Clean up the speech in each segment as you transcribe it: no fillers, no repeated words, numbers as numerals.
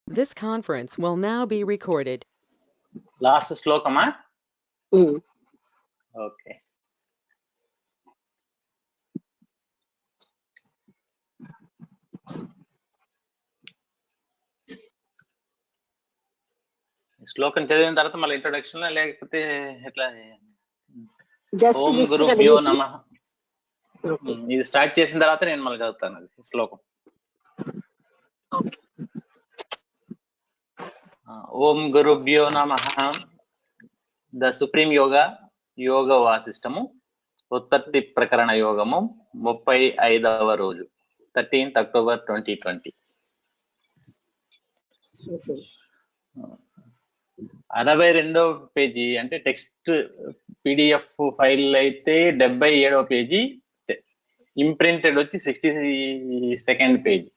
This conference will now be recorded. Last శ్లోకమా? Okay. శ్లోకం చదివిన తర్వాత మళ్ళీ ఇంట్రొడక్షన్ లేకపోతే ఎట్లా? ఓం గురుభ్యో నమః. ఇది స్టార్ట్ చేసిన తర్వాత నేను మళ్ళీ చదువుతాను అది శ్లోకం. ఓం గురుభ్యో నమః. ద సుప్రీం యోగ వాసిష్టము ఉత్పత్తి ప్రకరణ యోగము 35వ రోజు 13th October 2020. 62వ పేజీ అంటే టెక్స్ట్ PDF ఫైల్ అయితే 77వ పేజీ, ఇంప్రింటెడ్ వచ్చి 62nd పేజీ.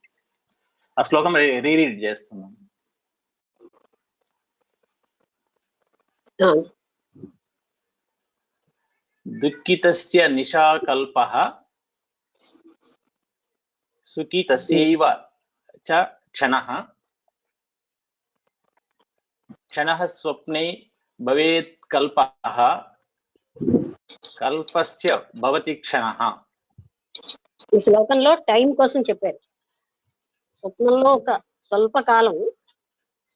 ఆ శ్లోకం రీరీడ్ చేస్తున్నాం. దుఃఖితస్య నిశాకల్పః సుఖితస్యైవ చ క్షణః క్షణః స్వప్నే భవేత్ కల్పః కల్పస్య భవతి క్షణః. ఈ శ్లోకంలో టైం కోసం చెప్పారు. స్వప్నంలో ఒక స్వల్ప కాలం,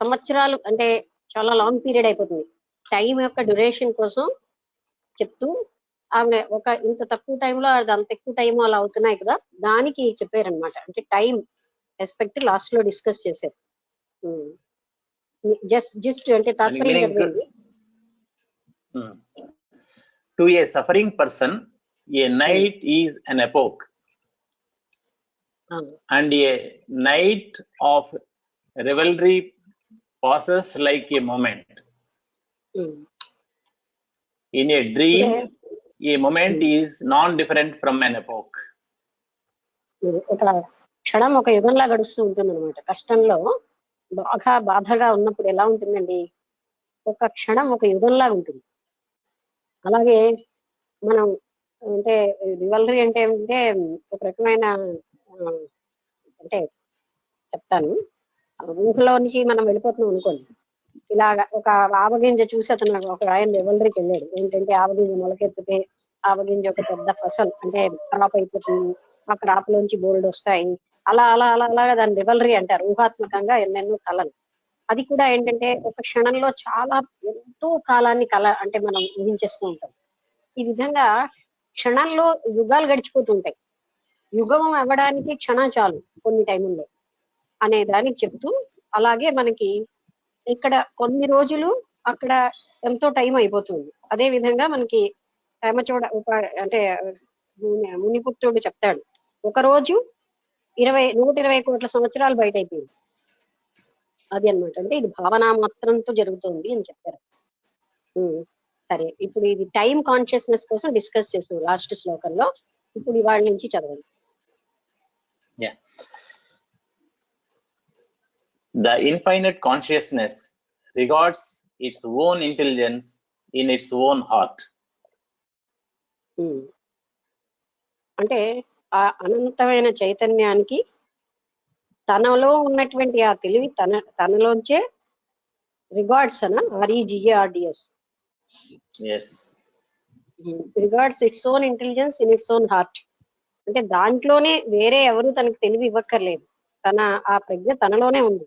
సంవత్సరాలు అంటే చాలా లాంగ్ పీరియడ్ అయిపోతుంది. టైం యొక్క డ్యూరేషన్ కోసం చెప్తూ ఆమె ఒక ఇంత తక్కువ టైంలో అది అంత ఎక్కువ టైం అలా అవుతున్నాయి కదా, దానికి చెప్పారనమాట. అంటే టైం ఎస్పెక్ట్ లాస్ట్ లో డిస్కస్ చేశారు. జస్ట్ అంటే తాత్పర్యం జరిగింది. To A suffering person A night is an epoch and a night of revelry passes like a moment. In a dream, a moment is non-different from an epoch. ఒక క్షణం ఒక యుగంలా గడుస్తూ ఉంటుంది అనమాట. కష్టంలో బాగా బాధగా ఉన్నప్పుడు ఎలా ఉంటుందండి, ఒక క్షణం ఒక యుగంలా ఉంటుంది. అలాగే మనం అంటే రివల్రీ అంటే ఏంటంటే ఒక రకమైన అంటే చెప్తాను, ఊహలో నుంచి మనం వెళ్ళిపోతున్నాం అనుకోండి. ఇలాగా ఒక ఆవగింజ చూసి అతను ఒక ఆయన రివల్రీకి వెళ్ళాడు. ఏంటంటే ఆవగింజ మొలకెత్తితే ఆవగింజ ఒక పెద్ద ఫసల్ అంటే క్రాప్ అయిపోతుంది, ఆ క్రాప్ లోంచి బోల్డ్ వస్తాయి. అలా అలా అలా అలాగా దాన్ని రివల్రీ అంటారు. ఊహాత్మకంగా ఎన్నెన్నో కళలు. అది కూడా ఏంటంటే ఒక క్షణంలో చాలా ఎంతో కాలాన్ని అంటే మనం ఊహించేస్తూ ఉంటాం. ఈ విధంగా క్షణంలో యుగాలు గడిచిపోతుంటాయి. యుగం అవ్వడానికి క్షణం చాలు కొన్ని టైముల్లో అనే దానికి చెప్తూ, అలాగే మనకి ఇక్కడ కొన్ని రోజులు అక్కడ ఎంతో టైం అయిపోతుంది. అదే విధంగా మనకి అంటే మునిపుత్రుడు చెప్తాడు, ఒక రోజు 120 కోట్ల సంవత్సరాలు బయట అయిపోయింది. అది అన్నమాట. అంటే ఇది భావనా మాత్రంతో జరుగుతుంది అని చెప్పారు. సరే, ఇప్పుడు ఇది టైం కాన్షియస్నెస్ కోసం డిస్కస్ చేసాం లాస్ట్ శ్లోకంలో. ఇప్పుడు ఇవాళ నుంచి చదవండి. The infinite consciousness regards its own intelligence in its own heart. అంటే ఆ అనంతమైన చైతన్యానికి తనలో ఉన్నటువంటి ఆ తెలివి తనలోంచే regards REGARDS regards its own intelligence in its own heart. అంటే దాంట్లోనే వేరే ఎవరు తనకు తెలివి ఇవ్వక్కర్లేదు. ఆ ప్రజ్ఞ తనలోనే ఉంది.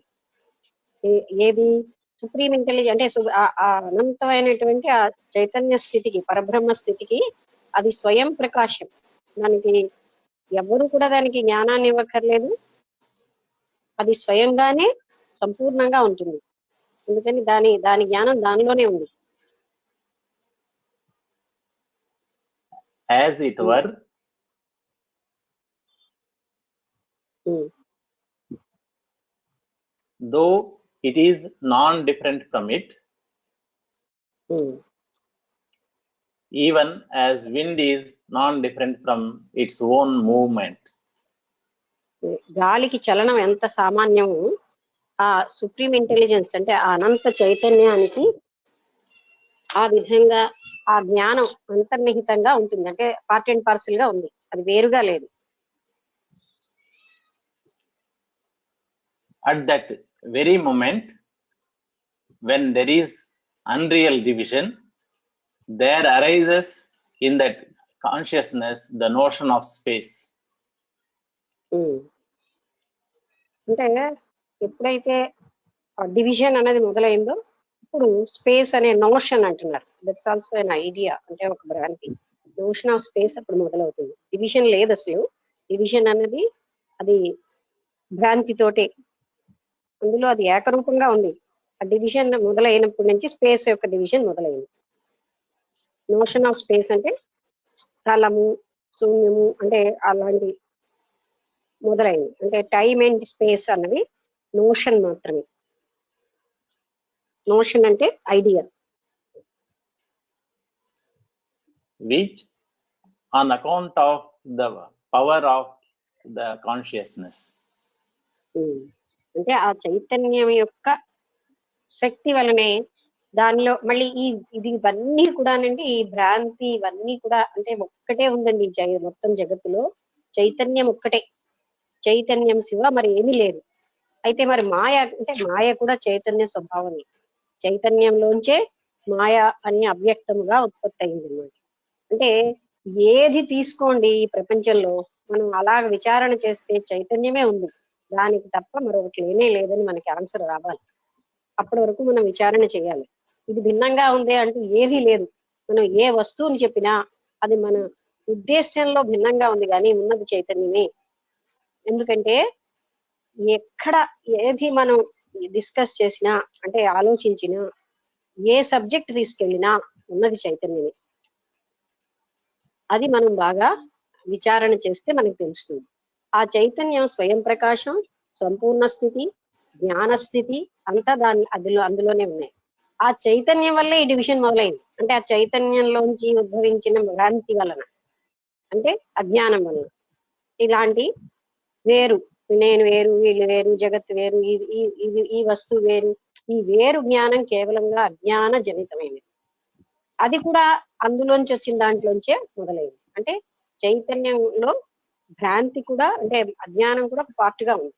ఏది సుప్రీం ఇంటెలిజెన్స్ అంటే ఆ అనంతమైనటువంటి ఆ చైతన్య స్థితికి, పరబ్రహ్మ స్థితికి అది స్వయం ప్రకాశం. దానికి ఎవరు కూడా దానికి జ్ఞానాన్ని ఇవ్వక్కర్లేదు. అది స్వయంగానే సంపూర్ణంగా ఉంటుంది. అందుకని దాని జ్ఞానం దానిలోనే ఉంది. As it were, though it is non-different from it, even as wind is non-different from its own movement. గాలికి చలనం ఎంత సామాన్యము, ఆ సుప్రీం ఇంటెలిజెన్స్ అంటే ఆ అనంత చైతన్యానికి ఆ విధంగా ఆ జ్ఞానం అంతర్నిహితంగా ఉంటుంది. అంటే పార్ట్ అండ్ పార్సల్ గా ఉంది, అది వేరుగా లేదు. At that very moment when there is unreal division, there arises in that consciousness the notion of space. అంటే ఎప్పుడైతే డివిజన్ అనేది మొదలైందో ఇప్పుడు స్పేస్ అనే నోషన్ అంటున్నారు. దట్స్ ఆల్సో అన్ ఐడియా, అంటే ఒక భ్రాంతి. నోషన్ ఆఫ్ స్పేస్ అప్పుడు మొదలవుతుంది. డివిజన్ లేదు అసలు. డివిజన్ అనేది అది భ్రాంతితోటే, అందులో అది ఏకరూపంగా ఉంది. ఆ డివిజన్ మొదలైనప్పటి నుంచి స్పేస్ యొక్క డివిజన్ మొదలైంది. నోషన్ ఆఫ్ స్పేస్ అంటే స్థలము, శూన్యము అంటే అలాంటి మొదలైంది. అంటే టైం అండ్ స్పేస్ అన్నది నోషన్ మాత్రమే. నోషన్ అంటే idea. Which on account of the power of the consciousness. అంటే ఆ చైతన్యం యొక్క శక్తి వలనే దానిలో మళ్ళీ ఇవన్నీ కూడానండి, ఈ భ్రాంతి ఇవన్నీ కూడా అంటే ఒక్కటే ఉందండి మొత్తం జగత్తులో. చైతన్యం ఒక్కటే, చైతన్యం శివ మరి ఏమీ లేదు. అయితే మరి మాయ అంటే మాయ కూడా చైతన్య స్వభావమే. చైతన్యంలోంచే మాయ అని అవ్యక్తముగా ఉత్పత్తి అయింది అన్నమాట. అంటే ఏది తీసుకోండి ఈ ప్రపంచంలో, మనం అలాగ విచారణ చేస్తే చైతన్యమే ఉంది, దానికి తప్ప మరొకటి లేనే లేదని మనకి ఆన్సర్ రావాలి. అప్పటి వరకు మనం విచారణ చేయాలి. ఇది భిన్నంగా ఉంది అంటూ ఏదీ లేదు. మనం ఏ వస్తువుని చెప్పినా అది మన ఉద్దేశంలో భిన్నంగా ఉంది, కానీ ఉన్నది చైతన్యమే. ఎందుకంటే ఎక్కడ ఏది మనం డిస్కస్ చేసినా అంటే ఆలోచించినా, ఏ సబ్జెక్ట్ తీసుకెళ్ళినా ఉన్నది చైతన్యమే. అది మనం బాగా విచారణ చేస్తే మనకు తెలుస్తుంది. ఆ చైతన్యం స్వయం ప్రకాశం, సంపూర్ణ స్థితి, జ్ఞాన స్థితి అంతా అందులోనే ఉన్నాయి. ఆ చైతన్యం వల్లే ఈ డివిజన్ మొదలైంది. అంటే ఆ చైతన్యంలోంచి ఉద్భవించిన భ్రాంతి వలన, అంటే అజ్ఞానం వలన ఇలాంటి వేరు, నేను వేరు, వీళ్ళు వేరు, జగత్తు వేరు, ఈ వస్తువు వేరు, ఈ వేరు జ్ఞానం కేవలంగా అజ్ఞాన జనితమైనది. అది కూడా అందులోంచి వచ్చిన దాంట్లోంచే మొదలైంది. అంటే చైతన్యంలో భ్రాంతి కూడా అంటే అజ్ఞానం కూడా ఒక పార్ట్ గా ఉంది.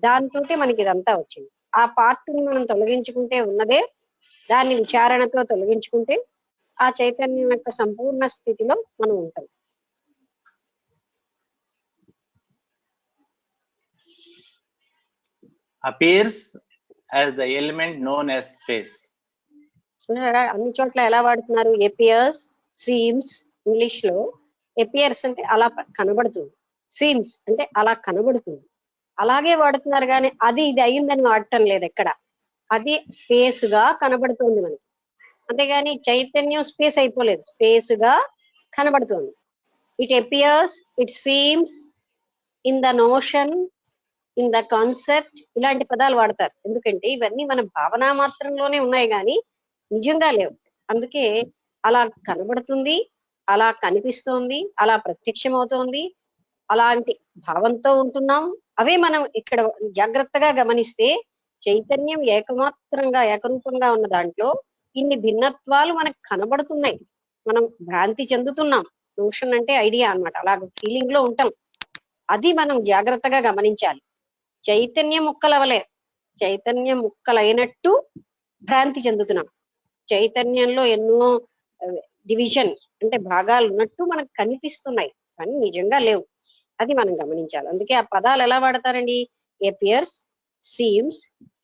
దాంతో మనకి ఇదంతా వచ్చింది. ఆ పార్ట్ని మనం తొలగించుకుంటే ఉన్నదే, దాన్ని విచారణతో తొలగించుకుంటే ఆ చైతన్యం యొక్క సంపూర్ణ స్థితిలో మనం ఉంటాం. Appears as the element known as space. అన్ని చోట్ల ఎలా వాడుతున్నారు? Appears, seems. ఇంగ్లీష్ లో ఎపియర్స్ అంటే అలా కనబడుతుంది, సీమ్స్ అంటే అలా కనబడుతుంది, అలాగే వాడుతున్నారు. కానీ అది ఇది అయిందని వాడటం లేదు ఎక్కడ. అది స్పేస్ గా కనబడుతుంది మనకి, అంతేగాని చైతన్యం స్పేస్ అయిపోలేదు, స్పేస్ గా కనబడుతుంది. It appears, it seems, in the notion, in the concept, ఇలాంటి పదాలు వాడతారు. ఎందుకంటే ఇవన్నీ మన భావన మాత్రంలోనే ఉన్నాయి కానీ నిజంగా లేవు. అందుకే అలా కనబడుతుంది, అలా కనిపిస్తోంది, అలా ప్రత్యక్షమవుతోంది, అలాంటి భావంతో ఉంటున్నాం. అవే మనం ఇక్కడ జాగ్రత్తగా గమనిస్తే చైతన్యం ఏకమాత్రంగా ఏకరూపంగా ఉన్న దాంట్లో ఇన్ని భిన్నత్వాలు మనకు కనబడుతున్నాయి. మనం భ్రాంతి చెందుతున్నాం. నోషన్ అంటే ఐడియా అన్నమాట, అలాగ ఫీలింగ్ లో ఉంటాం. అది మనం జాగ్రత్తగా గమనించాలి. చైతన్యం ముక్కలవలే, చైతన్యం ముక్కలైనట్టు భ్రాంతి చెందుతున్నాం. చైతన్యంలో ఎన్నో డివిజన్ అంటే భాగాలు ఉన్నట్టు మనకు కనిపిస్తున్నాయి, కానీ నిజంగా లేవు. అది మనం గమనించాలి. అందుకే ఆ పదాలు ఎలా వాడతారండి? Appears, seems,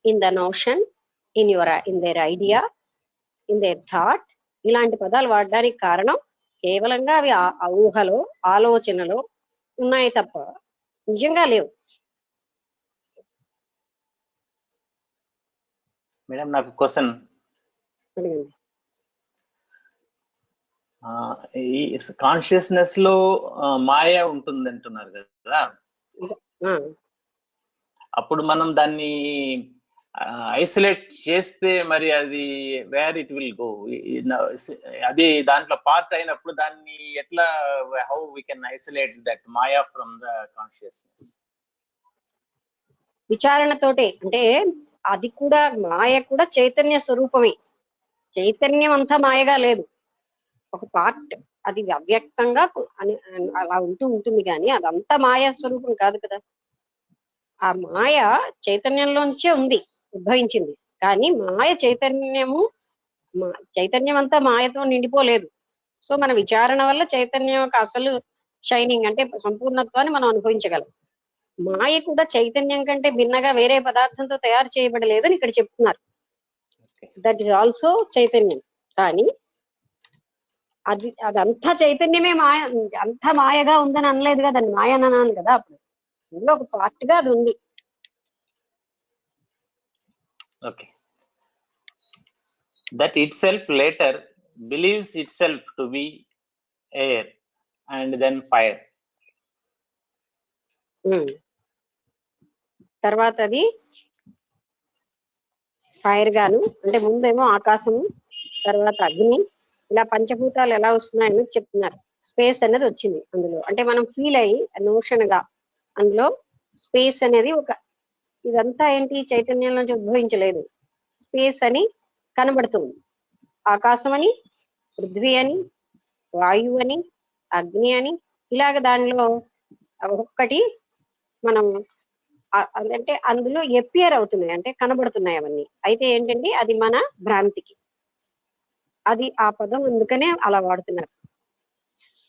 in the notion, in there idea, in there thought, ఇలాంటి పదాలు వాడడానికి కారణం కేవలంగా అవి ఆ ఊహలో, ఆలోచనలో ఉన్నాయి తప్ప నిజంగా లేవు. మేడం నాకు క్వశ్చన్, ఈ కాన్షియస్నెస్ లో మాయ ఉంటుంది అంటున్నారు కదా, అప్పుడు మనం దాన్ని ఐసోలేట్ చేస్తే మరి అది వేర్ ఇట్ విల్ గో? అది దాంట్లో పార్ట్ అయినప్పుడు దాన్ని ఎట్లా, how we can isolate that maya from the consciousness? విచారణతోటే. అంటే అది కూడా మాయ కూడా చైతన్య స్వరూపమే. చైతన్యం అంతా మాయగా లేదు, ఒక పార్ట్ అది అవ్యక్తంగా అలా ఉంటూ ఉంటుంది, కానీ అదంతా మాయా స్వరూపం కాదు కదా. ఆ మాయ చైతన్యంలోంచే ఉంది, ఉద్భవించింది. కానీ మాయ చైతన్యం అంతా మాయతో నిండిపోలేదు. సో మన విచారణ వల్ల చైతన్యం యొక్క అసలు షైనింగ్ అంటే సంపూర్ణత్వాన్ని మనం అనుభవించగలం. మాయ కూడా చైతన్యం కంటే భిన్నగా వేరే పదార్థంతో తయారు చేయబడలేదని ఇక్కడ చెప్తున్నారు. దట్ ఈస్ ఆల్సో చైతన్యం. కానీ అదంతా చైతన్యమే మాయ, అంతా మాయగా ఉందని అనలేదు కదా, దాన్ని మాయ అని అన్నాను కదా. అప్పుడు ఇందులో ఒక పార్ట్ గా అది ఉంది. Okay. That itself later believes itself to be air and then fire. తర్వాత అది ఫైర్ గాను, అంటే ముందేమో ఆకాశము, తర్వాత అగ్ని, ఇలా పంచభూతాలు ఎలా వస్తున్నాయని చెప్తున్నారు. స్పేస్ అనేది వచ్చింది అందులో, అంటే మనం ఫీల్ అయ్యి నోషన్ గా అందులో స్పేస్ అనేది ఒక, ఇదంతా ఏంటి చైతన్యం నుంచి ఉద్భవించలేదు, స్పేస్ అని కనబడుతుంది. ఆకాశం అని, పృథ్వీ అని, వాయువు అని, అగ్ని అని, ఇలాగ దానిలో ఒక్కటి మనం అంటే అందులో ఎపియర్ అవుతున్నాయి, అంటే కనబడుతున్నాయి అవన్నీ. అయితే ఏంటంటే అది మన భ్రాంతికి, అది ఆ పదం అందుకనే అలా వాడుతున్నారు.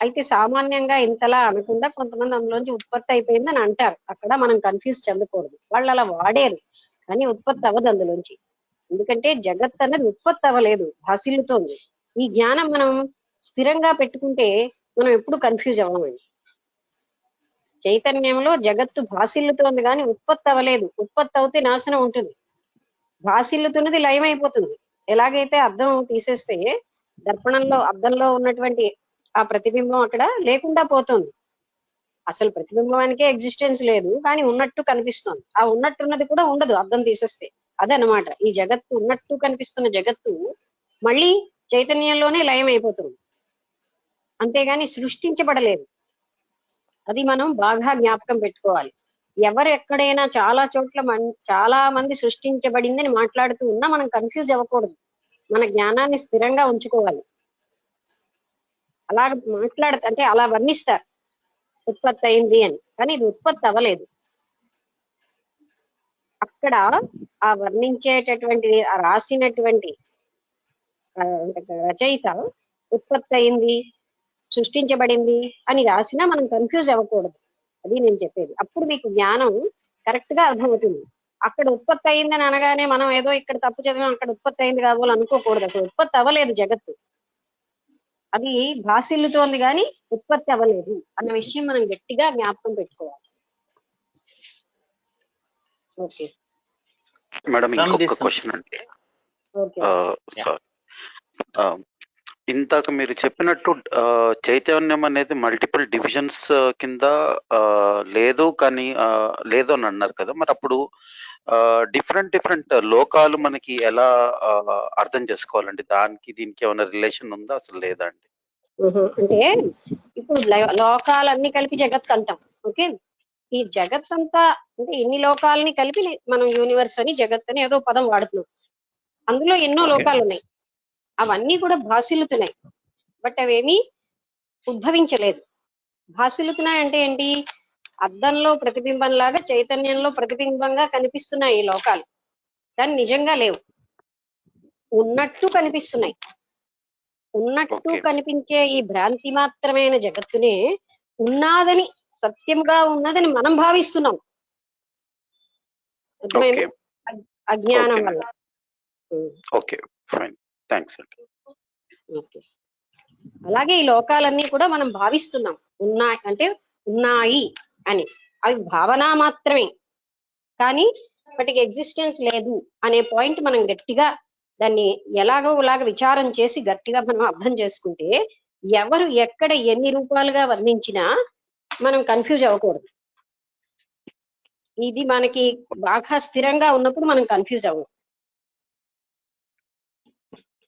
అయితే సామాన్యంగా ఇంతలా అనకుండా కొంతమంది అందులోంచి ఉత్పత్తి అయిపోయిందని అంటారు. అక్కడ మనం కన్ఫ్యూజ్ చెందకూడదు. వాళ్ళు అలా వాడారు కానీ ఉత్పత్తి అవ్వదు అందులోంచి. ఎందుకంటే జగత్ అనేది ఉత్పత్తి అవ్వలేదు, భాసిల్లుతోంది. ఈ జ్ఞానం మనం స్థిరంగా పెట్టుకుంటే మనం ఎప్పుడు కన్ఫ్యూజ్ అవ్వమండి. చైతన్యంలో జగత్తు భాసిల్లుతోంది కానీ ఉత్పత్తి అవ్వలేదు. ఉత్పత్తి అవుతే నాశనం ఉంటుంది, భాసిల్లుతున్నది లయమైపోతుంది. ఎలాగైతే అద్దం తీసేస్తే దర్పణంలో అద్దంలో ఉన్నటువంటి ఆ ప్రతిబింబం అక్కడ లేకుండా పోతుంది. అసలు ప్రతిబింబానికే ఎగ్జిస్టెన్స్ లేదు కానీ ఉన్నట్టు కనిపిస్తుంది. ఆ ఉన్నట్టున్నది కూడా ఉండదు అద్దం తీసేస్తే. అదనమాట ఈ జగత్తు. ఉన్నట్టు కనిపిస్తున్న జగత్తు మళ్ళీ చైతన్యంలోనే లయం అయిపోతుంది, అంతేగాని సృష్టించబడలేదు. అది మనం బాగా జ్ఞాపకం పెట్టుకోవాలి. ఎవరు ఎక్కడైనా చాలా చోట్ల చాలా మంది సృష్టించబడిందని మాట్లాడుతూ ఉన్నా మనం కన్ఫ్యూజ్ అవ్వకూడదు. మన జ్ఞానాన్ని స్థిరంగా ఉంచుకోవాలి. అలా అంటే అలా వర్ణిస్తారు ఉత్పత్తి అయింది అని, కానీ ఇది ఉత్పత్తి అవ్వలేదు. అక్కడ ఆ వర్ణించేటటువంటి ఆ రాసినటువంటి రచయిత ఉత్పత్తి అయింది, సృష్టించబడింది అని రాసినా మనం కన్ఫ్యూజ్ అవ్వకూడదు. అది నేను చెప్పేది. అప్పుడు మీకు జ్ఞానం కరెక్ట్ గా అర్థమవుతుంది. అక్కడ ఉత్పత్తి అయిందని అనగానే మనం ఏదో ఇక్కడ తప్పు చదివాం, అక్కడ ఉత్పత్తి అయింది కాబోలు అనుకోకూడదు. అసలు ఉత్పత్తి అవ్వలేదు జగత్తు, అది భాసిల్లుతోంది కానీ ఉత్పత్తి అవ్వలేదు అన్న విషయం మనం గట్టిగా జ్ఞాపకం పెట్టుకోవాలి. ఓకే మేడం, ఇంకొక క్వశ్చన్ అండి. ఇందాక మీరు చెప్పినట్టు చైతన్యం అనేది మల్టిపుల్ డివిజన్స్ కింద లేదు కానీ లేదు అని అన్నారు కదా. మరి అప్పుడు డిఫరెంట్ లోకాలు మనకి ఎలా అర్థం చేసుకోవాలండి? దానికి దీనికి ఏమైనా రిలేషన్ ఉందా, అసలు లేదా అండి? అంటే ఇప్పుడు లోకాలన్నీ కలిపి జగత్ అంటాం. ఓకే, ఈ జగత్ అంతా అంటే ఎన్ని లోకాలని కలిపి మనం యూనివర్స్ అని జగత్ అని ఏదో పదం వాడుతున్నాం. అందులో ఎన్నో లోకాలు ఉన్నాయి, అవన్నీ కూడా భాసిల్లుతున్నాయి. బట్ అవేమీ ఉద్భవించలేదు. భాసిల్లుతున్నాయి అంటే ఏంటి? అద్దంలో ప్రతిబింబం లాగా చైతన్యంలో ప్రతిబింబంగా కనిపిస్తున్నాయి ఈ లోకాలు, కానీ నిజంగా లేవు, ఉన్నట్టు కనిపిస్తున్నాయి. ఉన్నట్టు కనిపించే ఈ భ్రాంతి మాత్రమైన జగత్తునే ఉన్నాదని, సత్యంగా ఉన్నదని మనం భావిస్తున్నాం. అర్థమైంది? అజ్ఞానం వల్ల. అలాగే ఈ లోకాలన్నీ కూడా మనం భావిస్తున్నాం ఉన్నాయి అంటే ఉన్నాయి అని. అవి భావన మాత్రమే, కానీ వాటికి ఎగ్జిస్టెన్స్ లేదు అనే పాయింట్ మనం గట్టిగా దాన్ని ఎలాగోలాగా విచారం చేసి గట్టిగా మనం అర్థం చేసుకుంటే ఎవరు ఎక్కడ ఎన్ని రూపాలుగా వర్ణించినా మనం కన్ఫ్యూజ్ అవ్వకూడదు. ఇది మనకి బాగా స్థిరంగా ఉన్నప్పుడు మనం కన్ఫ్యూజ్ అవ్వం.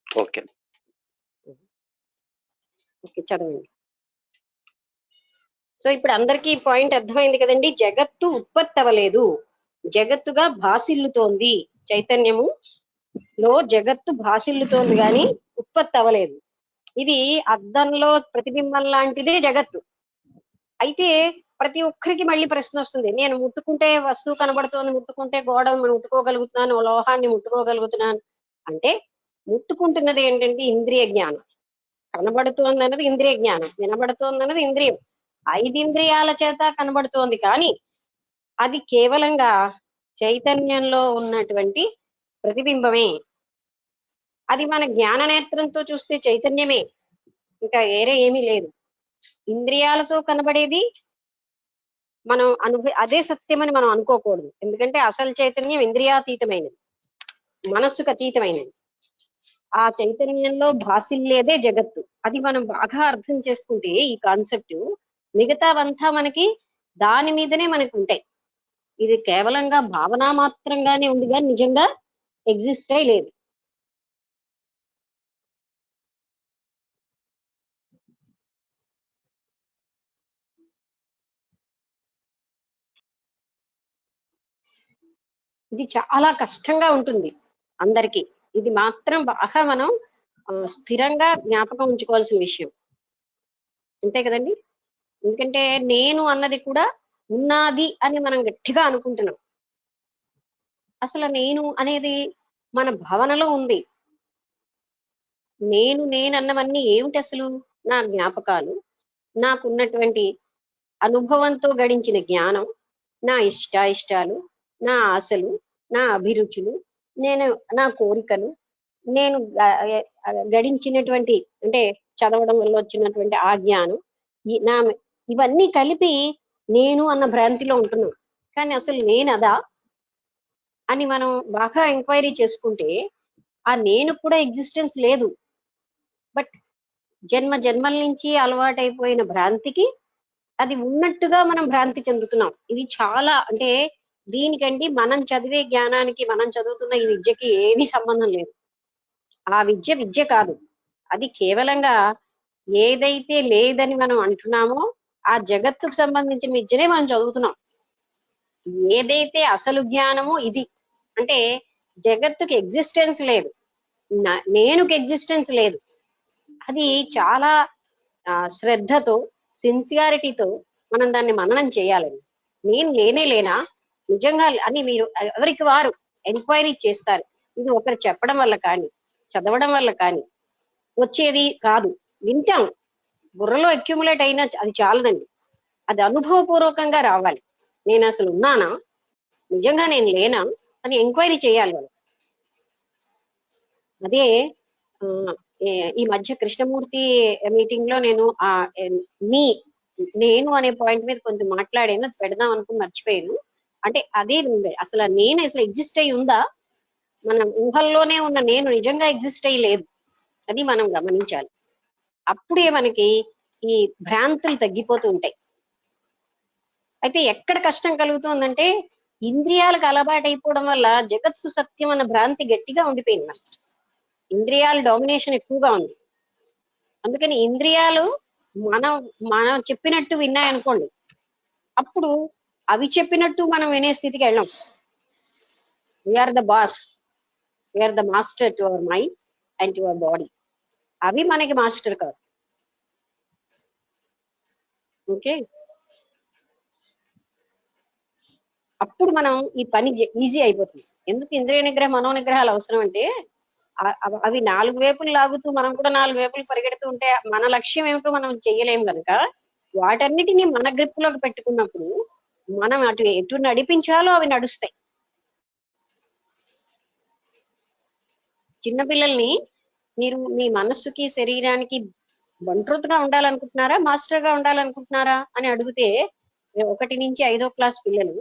ఓకే, చదవండి. సో ఇప్పుడు అందరికీ పాయింట్ అర్థమైంది కదండి. జగత్తు ఉత్పత్తి అవ్వలేదు, జగత్తుగా భాసిల్లుతోంది. చైతన్యము లో జగత్తు భాసిల్లుతోంది కానీ ఉత్పత్తి అవ్వలేదు. ఇది అద్దంలో ప్రతిబింబం లాంటిదే జగత్తు, అయితే ప్రతి ఒక్కరికి మళ్ళీ ప్రశ్న వస్తుంది, నేను ముట్టుకుంటే వస్తువు కనబడుతోంది, ముట్టుకుంటే గోడను ముట్టుకోగలుగుతున్నాను, లోహాన్ని ముట్టుకోగలుగుతున్నాను అంటే ముట్టుకుంటున్నది ఏంటంటే ఇంద్రియ జ్ఞానం, కనబడుతోంది అన్నది ఇంద్రియ జ్ఞానం, వినబడుతోంది అన్నది ఇంద్రియం. 5 ఇంద్రియాల చేత కనబడుతోంది, కానీ అది కేవలంగా చైతన్యంలో ఉన్నటువంటి ప్రతిబింబమే. అది మన జ్ఞాన నేత్రంతో చూస్తే చైతన్యమే, ఇంకా వేరే ఏమీ లేదు. ఇంద్రియాలతో కనబడేది మనం అదే సత్యమని మనం అనుకోకూడదు, ఎందుకంటే అసలు చైతన్యం ఇంద్రియాతీతమైనది, మనస్సుకు అతీతమైనది. ఆ చైతన్యంలో భాసిల్లేదే జగత్తు. అది మనం బాగా అర్థం చేసుకుంటే ఈ కాన్సెప్ట్, మిగతావంతా మనకి దాని మీదనే మనకు ఉంటాయి. ఇది కేవలంగా భావన మాత్రంగానే ఉంది, కానీ నిజంగా ఎగ్జిస్ట్ అయి లేదు. ఇది చాలా కష్టంగా ఉంటుంది అందరికీ. ఇది మాత్రం బాగా మనం స్థిరంగా జ్ఞాపకం ఉంచుకోవాల్సిన విషయం, అంతే కదండి. ఎందుకంటే నేను అన్నది కూడా ఉన్నది అని మనం గట్టిగా అనుకుంటున్నాం. అసలు నేను అనేది మన భావనలో ఉంది. నేనన్నవన్నీ ఏమిటి అసలు? నా జ్ఞాపకాలు, నాకున్నటువంటి అనుభవంతో గడించిన జ్ఞానం, నా ఇష్టాయిష్టాలు, నా ఆశలు, నా అభిరుచులు, నా కోరికలు, నేను గడించినటువంటి అంటే చదవడం వల్ల వచ్చినటువంటి ఆ జ్ఞానం, ఇవన్నీ కలిపి నేను అన్న భ్రాంతిలో ఉంటున్నాం. కానీ అసలు నేనదా అని మనం బాగా ఎంక్వైరీ చేసుకుంటే ఆ నేను కూడా ఎగ్జిస్టెన్స్ లేదు. బట్ జన్మల నుంచి అలవాటైపోయిన భ్రాంతికి అది ఉన్నట్టుగా మనం భ్రాంతి చెందుతున్నాం. ఇది చాలా అంటే దీనికండి మనం చదివే జ్ఞానానికి, మనం చదువుతున్న ఈ విద్యకి ఏమీ సంబంధం లేదు. ఆ విద్య కాదు, అది కేవలంగా ఏదైతే లేదని మనం అంటున్నామో ఆ జగత్తుకు సంబంధించిన విద్యనే మనం చదువుతున్నాం. ఏదైతే అసలు జ్ఞానమో ఇది, అంటే జగత్తుకి ఎగ్జిస్టెన్స్ లేదు, నేనుకి ఎగ్జిస్టెన్స్ లేదు. అది చాలా శ్రద్ధతో, సిన్సియారిటీతో మనం దాన్ని మననం చేయాలండి. నేను లేనా నిజంగా అని మీరు ఎవరికి వారు ఎంక్వైరీ చేస్తారు. ఇది ఒకరు చెప్పడం వల్ల కానీ, చదవడం వల్ల కానీ వచ్చేది కాదు. వింటాం, బుర్రలో అక్యుములేట్ అయినా అది చాలదండి, అది అనుభవపూర్వకంగా రావాలి. నేను అసలు ఉన్నానా, నిజంగా నేను లేనా అని ఎంక్వైరీ చేయాలి వాళ్ళు. అదే ఈ మధ్య కృష్ణమూర్తి మీటింగ్ లో నేను నేను అనే పాయింట్ మీద కొంచెం మాట్లాడాను, అది పెడదాం అనుకుని మర్చిపోయాను. అంటే అదే అసలు నేను అసలు ఎగ్జిస్ట్ అయి ఉందా, మన ఊహల్లోనే ఉన్న నేను నిజంగా ఎగ్జిస్ట్ అయ్యి లేదు, అది మనం గమనించాలి. అప్పుడే మనకి ఈ భ్రాంతులు తగ్గిపోతూ ఉంటాయి. అయితే ఎక్కడ కష్టం కలుగుతుందంటే ఇంద్రియాలకు అలవాటు అయిపోవడం వల్ల జగత్తు సత్యం అన్న భ్రాంతి గట్టిగా ఉండిపోయింది మనకి. ఇంద్రియాల డామినేషన్ ఎక్కువగా ఉంది. అందుకని ఇంద్రియాలు మనం చెప్పినట్టు విన్నాయనుకోండి, అప్పుడు అవి చెప్పినట్టు మనం వినే స్థితికి వెళ్ళాం. We are the boss, we are the master to our mind and to our body. అవి మనకి మాస్టర్ కాదు. ఓకే, అప్పుడు మనం ఈ పని ఈజీ అయిపోతుంది. ఎందుకు ఇంద్రియ నిగ్రహం, మనో నిగ్రహాలు అవసరం అంటే అవి 4 వైపులు లాగుతూ మనం కూడా 4 వైపులు పరిగెడుతూ ఉంటే మన లక్ష్యం ఏమిటో మనం చెయ్యలేము కనుక వాటన్నిటిని మన గ్రిప్లోకి పెట్టుకున్నప్పుడు మనం ఎటు నడిపించాలో అవి నడుస్తాయి. చిన్నపిల్లల్ని మీరు మీ మనస్సుకి, శరీరానికి బంట్రోతుగా ఉండాలనుకుంటున్నారా, మాస్టర్ గా ఉండాలనుకుంటున్నారా అని అడిగితే 1 నుంచి 5వ క్లాస్ పిల్లలు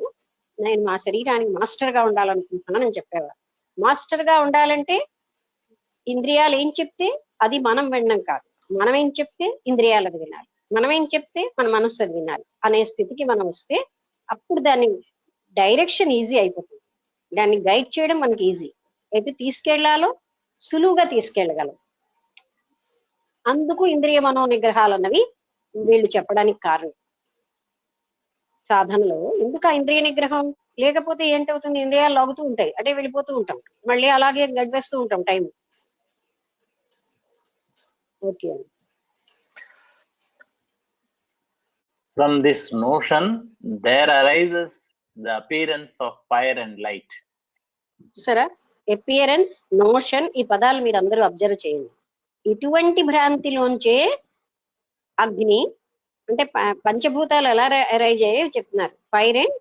నేను మా శరీరానికి మాస్టర్ గా ఉండాలనుకుంటున్నానని చెప్పేవారు. మాస్టర్ గా ఉండాలంటే ఇంద్రియాలు ఏం చెప్తే అది మనం వినడం కాదు, మనం ఏం చెప్తే ఇంద్రియాలు అది వినాలి, మనం ఏం చెప్తే మన మనస్సు అది వినాలి అనే స్థితికి మనం వస్తే అప్పుడు దాని డైరెక్షన్ ఈజీ అయిపోతుంది. దాన్ని గైడ్ చేయడం మనకి ఈజీ, ఎటు తీసుకెళ్లాలో సులువుగా తీసుకెళ్ళగలం. అందుకు ఇంద్రియ మనో నిగ్రహాలు అన్నవి వీళ్ళు చెప్పడానికి కారణం. సాధనలో ఎందుకు ఆ ఇంద్రియ నిగ్రహం లేకపోతే ఏంటవుతుంది, ఇంద్రియాలు లాగుతూ ఉంటాయి, అంటే వెళ్ళిపోతూ ఉంటాం, మళ్ళీ అలాగే గడిపేస్తూ ఉంటాం time. Okay, From this notion, there arises the appearance of fire and light. సరే, అపియరెన్స్, నోషన్, ఈ పదాలు మీరు అందరూ అబ్జర్వ్ చేయండి. ఇటువంటి భ్రాంతిలోంచే అగ్ని అంటే పంచభూతాలు ఎలా అరైజ్ అయ్యాయో చెప్తున్నారు. Fire and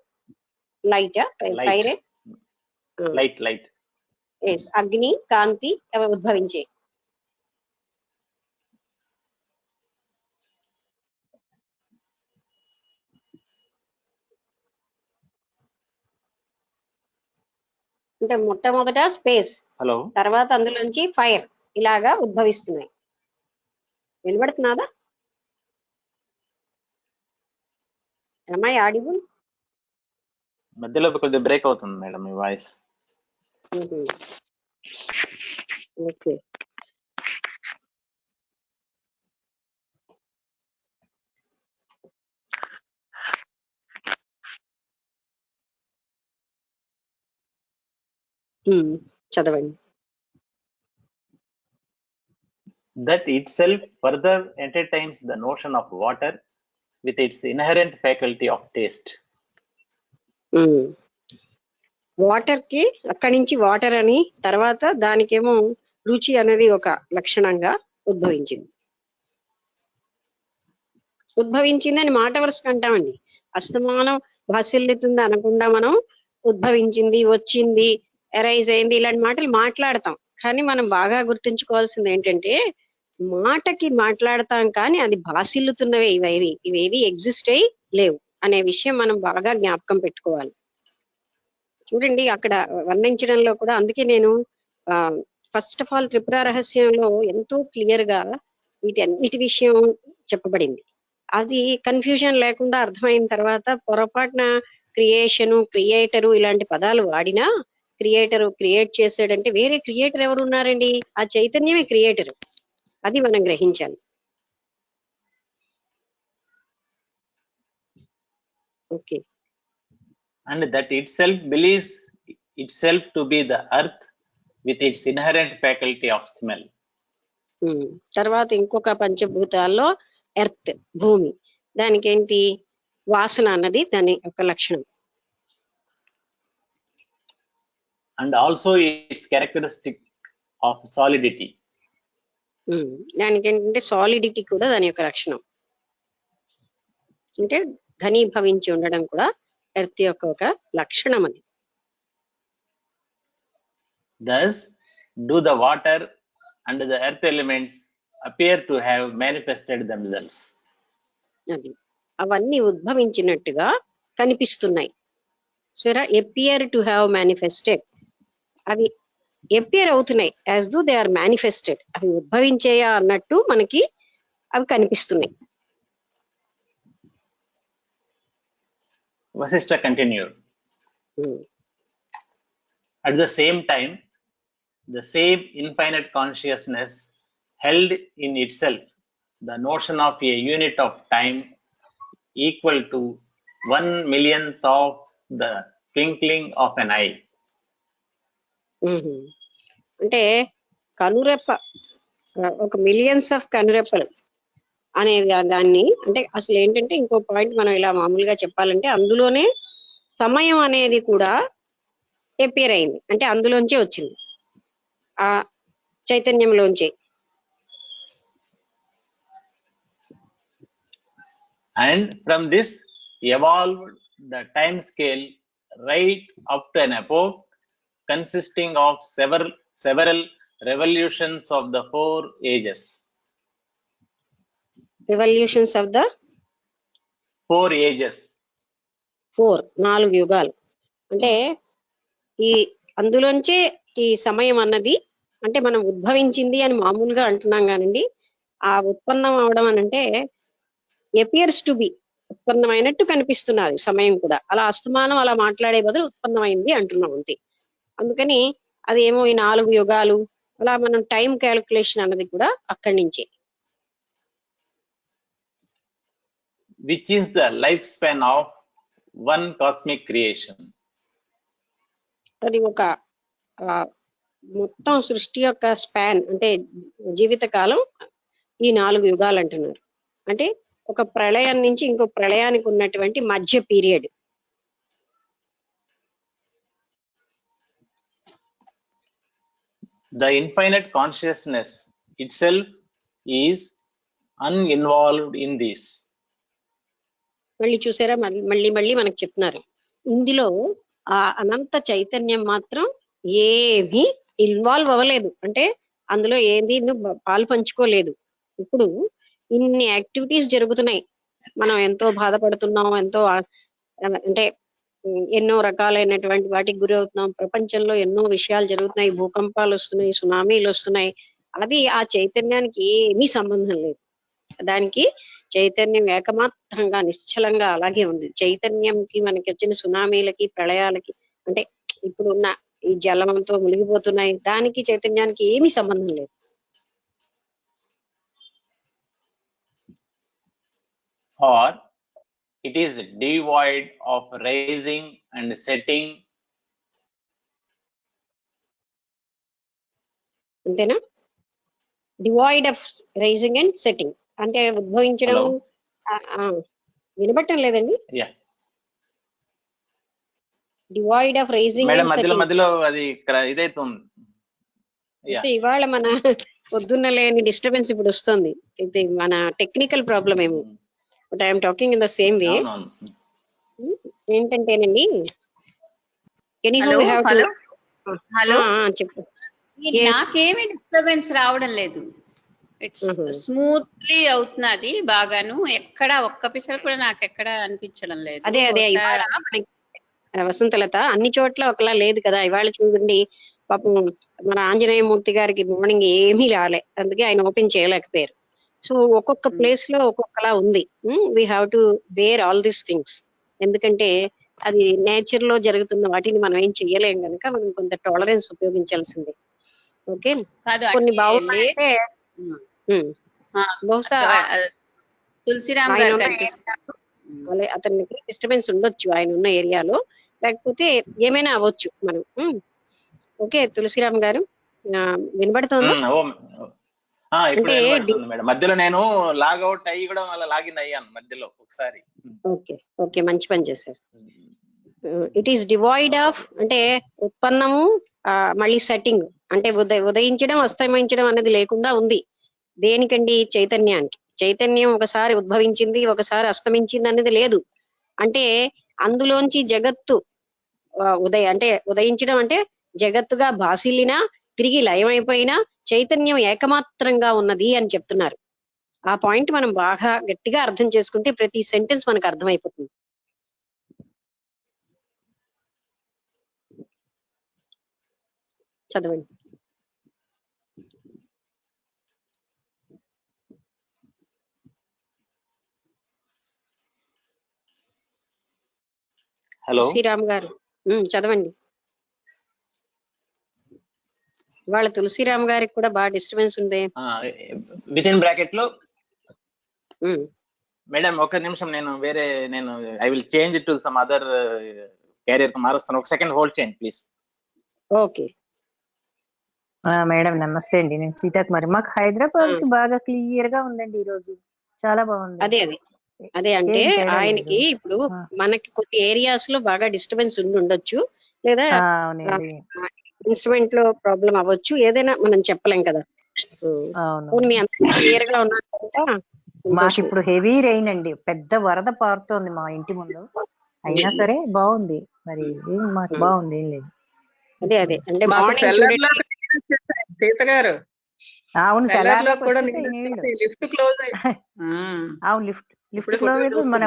light, fire and light అగ్ని, కాంతి అవి ఉద్భవించాయి. అంటే మొట్టమొదట స్పేస్, తర్వాత అందులోంచి ఫైర్ ఇలాగా ఉద్భవిస్తున్నాయి. వినబడుతున్నాదా? Am I audible? మధ్యలో కొద్దిగా బ్రేక్ అవుతుంది మేడం మీ వాయిస్. ఓకే, చదవండి. That itself further entertains the notion of water with its inherent faculty of taste. Water కి అక్కడి నుంచి వాటర్ అని, తర్వాత దానికేమో రుచి అనేది ఒక లక్షణంగా ఉద్భవించిందని మాట వరుసకు అంటామండి. అస్తమానం భాసిల్లుతుంది అనకుండా మనం ఉద్భవించింది, వచ్చింది, ఎరైజ్ అయింది ఇలాంటి మాటలు మాట్లాడతాం. కానీ మనం బాగా గుర్తుంచుకోవాల్సింది ఏంటంటే మాటకి మాట్లాడతాం కానీ అది భాసిల్లుతున్నవే ఇవేవి ఎగ్జిస్ట్ అయ్యి లేవు అనే విషయం మనం బాగా జ్ఞాపకం పెట్టుకోవాలి. చూడండి అక్కడ వర్ణించడంలో కూడా, అందుకే నేను ఫస్ట్ ఆఫ్ ఆల్ త్రిపుర రహస్యంలో ఎంతో క్లియర్ గా వీటన్నిటి విషయం చెప్పబడింది. అది కన్ఫ్యూజన్ లేకుండా అర్థమైన తర్వాత పొరపాటున క్రియేషను, క్రియేటరు ఇలాంటి పదాలు వాడినా, క్రియేటరు క్రియేట్ చేసాడంటే వేరే క్రియేటర్ ఎవరు ఉన్నారండి? ఆ చైతన్యమే క్రియేటర్. అది మనం గ్రహించాలి. Okay. And that itself believes itself to be the earth with its inherent faculty of smell. తర్వాత ఇంకొక పంచభూతాల్లో ఎర్త్, భూమి, దానికి ఏంటి వాసన అన్నది దాని యొక్క లక్షణం. And also its characteristic of solidity. దానికి ఏంటంటే సాలిడిటీ కూడా దాని యొక్క లక్షణం. అంటే ఘనీభవించి ఉండడం కూడా ఎర్త్ యొక్క ఒక లక్షణం అది. Thus do the water and the earth elements appear to have manifested themselves. అది అవన్నీ ఉద్భవించినట్టుగా కనిపిస్తున్నాయి. స్వర appear to have manifested, అవి appear అవుతున్నాయి as though they are manifested. అవి ఉద్భవించేయా అన్నట్టు మనకి అవి కనిపిస్తున్నాయి. Vasishtha continued. At the same time, the same infinite consciousness held in itself the notion of a unit of time equal to 1/1,000,000th of the twinkling of an eye. అంటే కనురెప్ప, ఒక millions of కనురెప్పలు అనే దాన్ని, అంటే అసలు ఏంటంటే ఇంకో point మనం ఇలా మామూలుగా చెప్పాలంటే అందులోనే సమయం అనేది కూడా అపియర్ అయింది. అంటే అందులోంచే వచ్చింది, ఆ చైతన్యంలోంచే. And from this evolved the time scale right up to an epoch consisting of several revolutions of the 4 ages. Revolutions of the 4 ages. 4 యుగాలు. అంటే ఈ అందులోంచే ఈ సమయం అన్నది, అంటే మనం ఉద్భవించింది అని మామూలుగా అంటున్నాం కానండి, ఆ ఉత్పన్నం అవడం అని అంటే ఎపియర్స్ టు బి, ఉత్పన్నమైనట్టు కనిపిస్తున్నది సమయం కూడా. అలా అస్తమానం అలా మాట్లాడే బదులు ఉత్పన్నమైంది అంటున్నాం అంతే. అందుకని అది ఏమో ఈ 4 యుగాలు అలా మనం టైం క్యాలిక్యులేషన్ అన్నది కూడా అక్కడి నుంచే. Which is the lifespan of one cosmic creation. అది ఒక మొత్తం సృష్టి యొక్క స్పాన్, అంటే జీవిత కాలం ఈ 4 యుగాలు అంటున్నారు. అంటే ఒక ప్రళయం నుంచి ఇంకో ప్రళయానికి ఉన్నటువంటి మధ్య period. The infinite consciousness itself is uninvolved in this. మళ్ళీ చూసారా, మళ్ళీ మళ్ళీ మనకు చెప్తున్నారు ఇందులో ఆ అనంత చైతన్యం మాత్రం ఏమీ ఇన్వాల్వ్ అవ్వలేదు, అంటే అందులో ఏది పాలు పంచుకోలేదు. ఇప్పుడు ఇన్ని యాక్టివిటీస్ జరుగుతున్నాయి, మనం ఎంతో బాధపడుతున్నాం, ఎంతో అంటే ఎన్నో రకాలైనటువంటి వాటికి గురి అవుతున్నాం, ప్రపంచంలో ఎన్నో విషయాలు జరుగుతున్నాయి, భూకంపాలు వస్తున్నాయి, సునామీలు వస్తున్నాయి. అది ఆ చైతన్యానికి ఏమీ సంబంధం లేదు. దానికి చైతన్యం ఏకమాత్రంగా నిశ్చలంగా అలాగే ఉంది. చైతన్యంకి మనకి వచ్చిన సునామీలకి ప్రళయాలకి, అంటే ఇప్పుడున్న ఈ జలంతో మునిగిపోతున్నాయి, దానికి చైతన్యానికి ఏమీ సంబంధం లేదు. Or it is devoid of rising and setting. అంతేనా? Devoid of rising and setting అంటే ఉద్భవించడం. వినబట్టం లేదండి. డివాయిడ్ ఆఫ్ రైజింగ్ మేడం మధ్యలో అది ఇదైతుంది. ఇవాళ మన పొద్దున్న లేని డిస్టర్బెన్స్ ఇప్పుడు వస్తుంది. ఇది మన టెక్నికల్ ప్రాబ్లం ఏమో. But I'm talking in the same way. ఏంటంటేనండి, చెప్పు. నాకేమి డిస్టర్బెన్స్ రావడం లేదు, ఇట్స్ స్మూత్లీ అవుతున్నది బాగాను. ఎక్కడ ఒక్క పిసర్ కూడా నాకు ఎక్కడ అనిపించడం లేదు. అదే వసంతలత అన్ని చోట్ల ఒకలా లేదు కదా. ఇవాళ చూడండి, పాపం మన ఆంజనేయమూర్తి గారికి మార్నింగ్ ఏమీ రాలే, అందుకే ఆయన ఓపెన్ చేయలేకపోయారు. సో ఒక్కొక్క ప్లేస్ లో ఒక్కొక్కలా ఉంది. We have to wear all these things, ఎందుకంటే అది నేచర్ లో జరుగుతున్న వాటిని మనం ఏం చెయ్యలేం కనుక మనం కొంత టాలరెన్స్ ఉపయోగించాల్సిందే. ఓకే, కొన్ని బాగుంటే బహుశా తులసిరామ్ గారు అతనికి డిస్టర్బెన్స్ ఉండొచ్చు ఆయన ఉన్న ఏరియాలో, లేకపోతే ఏమైనా అవ్వచ్చు మనం. ఓకే తులసిరామ్ గారు వినబడుతోందా? మధ్యలో నేను లాగౌట్ అయ్యి కూడా మళ్ళీ లాగిన్ అయ్యాను మధ్యలో ఒకసారి. ఓకే మంచి పని చేశారు. ఇట్ ఈస్ డివాయిడ్ ఆఫ్ అంటే ఉత్పన్నము, మళ్ళీ సెట్టింగ్ అంటే ఉదయించడం అస్తమించడం అనేది లేకుండా ఉంది. దేనికండి? చైతన్యానికి. చైతన్యం ఒకసారి ఉద్భవించింది, ఒకసారి అస్తమించింది అనేది లేదు. అంటే అందులోంచి జగత్తు అంటే ఉదయించడం అంటే జగత్తుగా భాసిల్లినా తిరిగి లయమైపోయినా చైతన్యం ఏకమాత్రంగా ఉన్నది అని చెప్తున్నారు. ఆ పాయింట్ మనం బాగా గట్టిగా అర్థం చేసుకుంటే ప్రతి సెంటెన్స్ మనకు అర్థమైపోతుంది. చదవండి. హలో శ్రీరామ్ గారు చదవండి. వాళ్ళ తులసిరామ్ గారికి కూడా బాగా డిస్టర్బెన్స్ ఉంది. విత్ ఇన్ బ్రాకెట్ లో మేడం ఒక నిమిషం, నేను I will change it to some other carrier కు మారుస్తాను. ఒక సెకండ్ హోల్డ్ చేయండి ప్లీజ్. ఓకే మేడం నమస్తే అండి, నేను సీతాకుమారి. మాకు హైదరాబాద్ బాగా క్లియర్ గా ఉందండి ఈ రోజు, చాలా బాగుంది. అదే అంటే ఆయనకి ఇప్పుడు మనకి కొన్ని ఏరియాస్ లో బాగా డిస్టర్బెన్స్ ఉండొచ్చు, లేదా ఇన్స్ట్రుమెంట్ లో ప్రాబ్లం అవ్వచ్చు, ఏదైనా మనం చెప్పలేం కదా. మీ అంత క్లియర్ గా ఉన్నారంట. మాకు ఇప్పుడు హెవీ రెయిన్ అండి, పెద్ద వరద పారుతోంది మా ఇంటి ముందు, అయినా సరే బాగుంది. మరి మాకు బాగుంది, ఏం లేదు. అదే అంటే సీత గారు అవును లిఫ్ట్ క్లోజ్, మన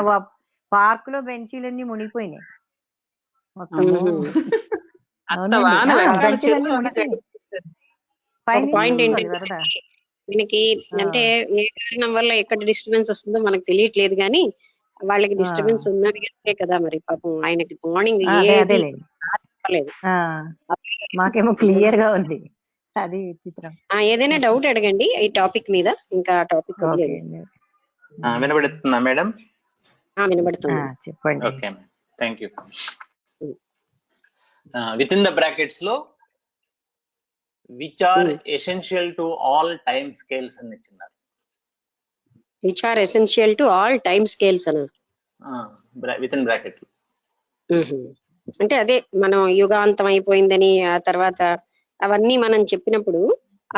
పార్క్ లో బెంచీలన్నీ మునిగిపోయినాయి మొత్తం. మనకి అంటే ఏ కారణం వల్ల ఎక్కడ డిస్టర్బెన్స్ వస్తుందో మనకు తెలియట్లేదు, కానీ వాళ్ళకి డిస్టర్బెన్స్ ఉన్నది కదా. మరి పాపం ఆయనకి మార్నింగ్ మాకేమో క్లియర్ గా ఉంది, అది చిత్రం. ఏదైనా డౌట్ అడగండి ఈ టాపిక్ మీద. ఇంకా టాపిక్ వినబడుతుందా మేడం? వినబడుతుంది, చెప్పండి. Okay thank you. Within the brackets లో which are essential to all time scales అని ఇచ్చినారు. Which are essential to all time scales అన్న. Within bracket. అంటే అదే మనం యుగాంతం అయిపోయిందని ఆ తర్వాత అవన్నీ మనం చెప్పినప్పుడు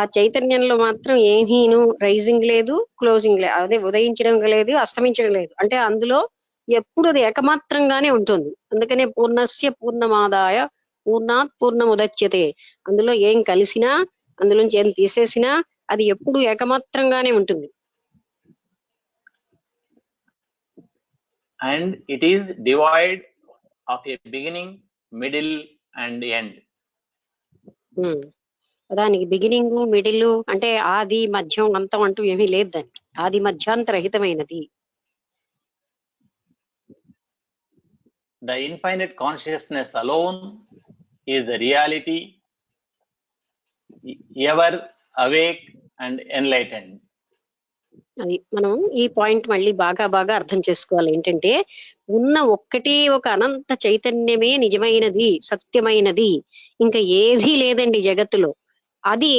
ఆ చైతన్యంలో మాత్రం ఏమీను రైజింగ్ లేదు, క్లోజింగ్ లేదు, అదే ఉదయించడం లేదు, అస్తమించడం లేదు. అంటే అందులో ఎప్పుడు అది ఏకమాత్రంగానే ఉంటుంది. అందుకనే పూర్ణస్య పూర్ణమాదాయ పూర్ణాత్ పూర్ణముదచ్యతే. అందులో ఏం కలిసినా అందులోంచి ఏం తీసేసినా అది ఎప్పుడు ఏకమాత్రంగానే ఉంటుంది. And it is devoid of a beginning, middle and end. దానికి బిగినింగ్, మిడిల్ అంటే ఆది మధ్యం అంతం అంటూ ఏమీ లేదు. దానికి ఆది మధ్యాంతరహితమైనది. The infinite consciousness alone is the reality, ever awake and enlightened. అది మనం ఈ పాయింట్ మళ్ళీ బాగా అర్థం చేసుకోవాలి. ఏంటంటే ఉన్న ఒక్కటే ఒక అనంత చైతన్యమే నిజమైనది, సత్యమైనది. ఇంకా ఏదీ లేదండి జగత్తులో. అది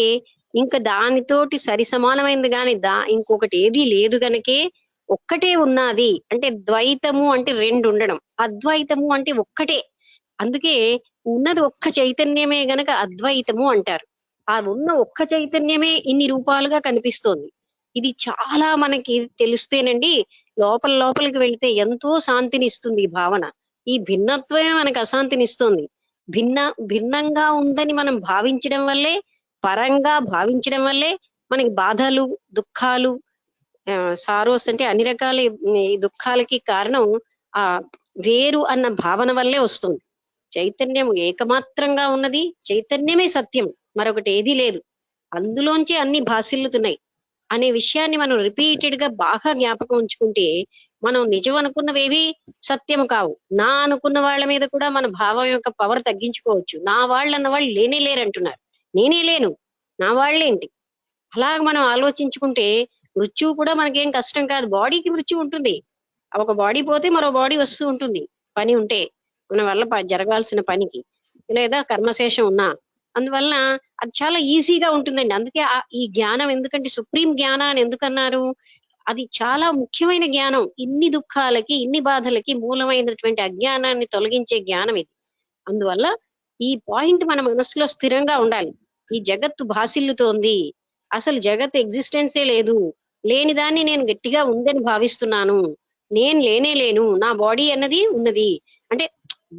ఇంకా దానితోటి సరి సమానమైనది కానీ ఇంకొకటి ఏదీ లేదు గనకే ఒక్కటే ఉన్నది. అంటే ద్వైతము అంటే రెండు ఉండడం, అద్వైతము అంటే ఒక్కటే. అందుకే ఉన్నది ఒక్క చైతన్యమే గనక అద్వైతము అంటారు. ఆ ఉన్న ఒక్క చైతన్యమే ఇన్ని రూపాలుగా కనిపిస్తోంది. ఇది చాలా మనకి తెలిస్తేనండి లోపలికి వెళితే ఎంతో శాంతిని ఇస్తుంది ఈ భావన. ఈ భిన్నత్వమే మనకు అశాంతిని ఇస్తుంది. భిన్నంగా ఉందని మనం భావించడం వల్లే, పరంగా భావించడం వల్లే మనకి బాధలు, దుఃఖాలు, సారోస్ అంటే అన్ని రకాల ఈ దుఃఖాలకి కారణం ఆ వేరు అన్న భావన వల్లే వస్తుంది. చైతన్యం ఏకమాత్రంగా ఉన్నది, చైతన్యమే సత్యం, మరొకటి ఏదీ లేదు. అందులోంచి అన్ని భాసిల్లుతున్నాయి అనే విషయాన్ని మనం రిపీటెడ్ గా బాగా జ్ఞాపకం ఉంచుకుంటే మనం నిజం అనుకున్నవేవి సత్యం కావు. నా అనుకున్న వాళ్ళ మీద కూడా మన భావం యొక్క పవర్ తగ్గించుకోవచ్చు. నా వాళ్ళు అన్న వాళ్ళు లేనే లేరంటున్నారు. నేనే లేను, నా వాళ్ళేంటి? అలాగ మనం ఆలోచించుకుంటే మృత్యువు కూడా మనకేం కష్టం కాదు. బాడీకి మృత్యు ఉంటుంది. ఒక బాడీ పోతే మరో బాడీ వస్తూ ఉంటుంది. పని ఉంటే మన వల్ల జరగాల్సిన పనికి, లేదా కర్మశేషం ఉన్నా. అందువల్ల అది చాలా ఈజీగా ఉంటుందండి. అందుకే ఈ జ్ఞానం ఎందుకంటే సుప్రీం జ్ఞానం అని ఎందుకన్నారు? అది చాలా ముఖ్యమైన జ్ఞానం. ఇన్ని దుఃఖాలకి, ఇన్ని బాధలకి మూలమైనటువంటి అజ్ఞానాన్ని తొలగించే జ్ఞానం ఇది. అందువల్ల ఈ పాయింట్ మన మనసులో స్థిరంగా ఉండాలి. ఈ జగత్తు భాసిల్లుతోంది, అసలు జగత్ ఎగ్జిస్టెన్సే లేదు, లేని దాన్ని నేను గట్టిగా ఉందని భావిస్తున్నాను, నేను లేనే లేను, నా బాడీ అన్నది ఉన్నది. అంటే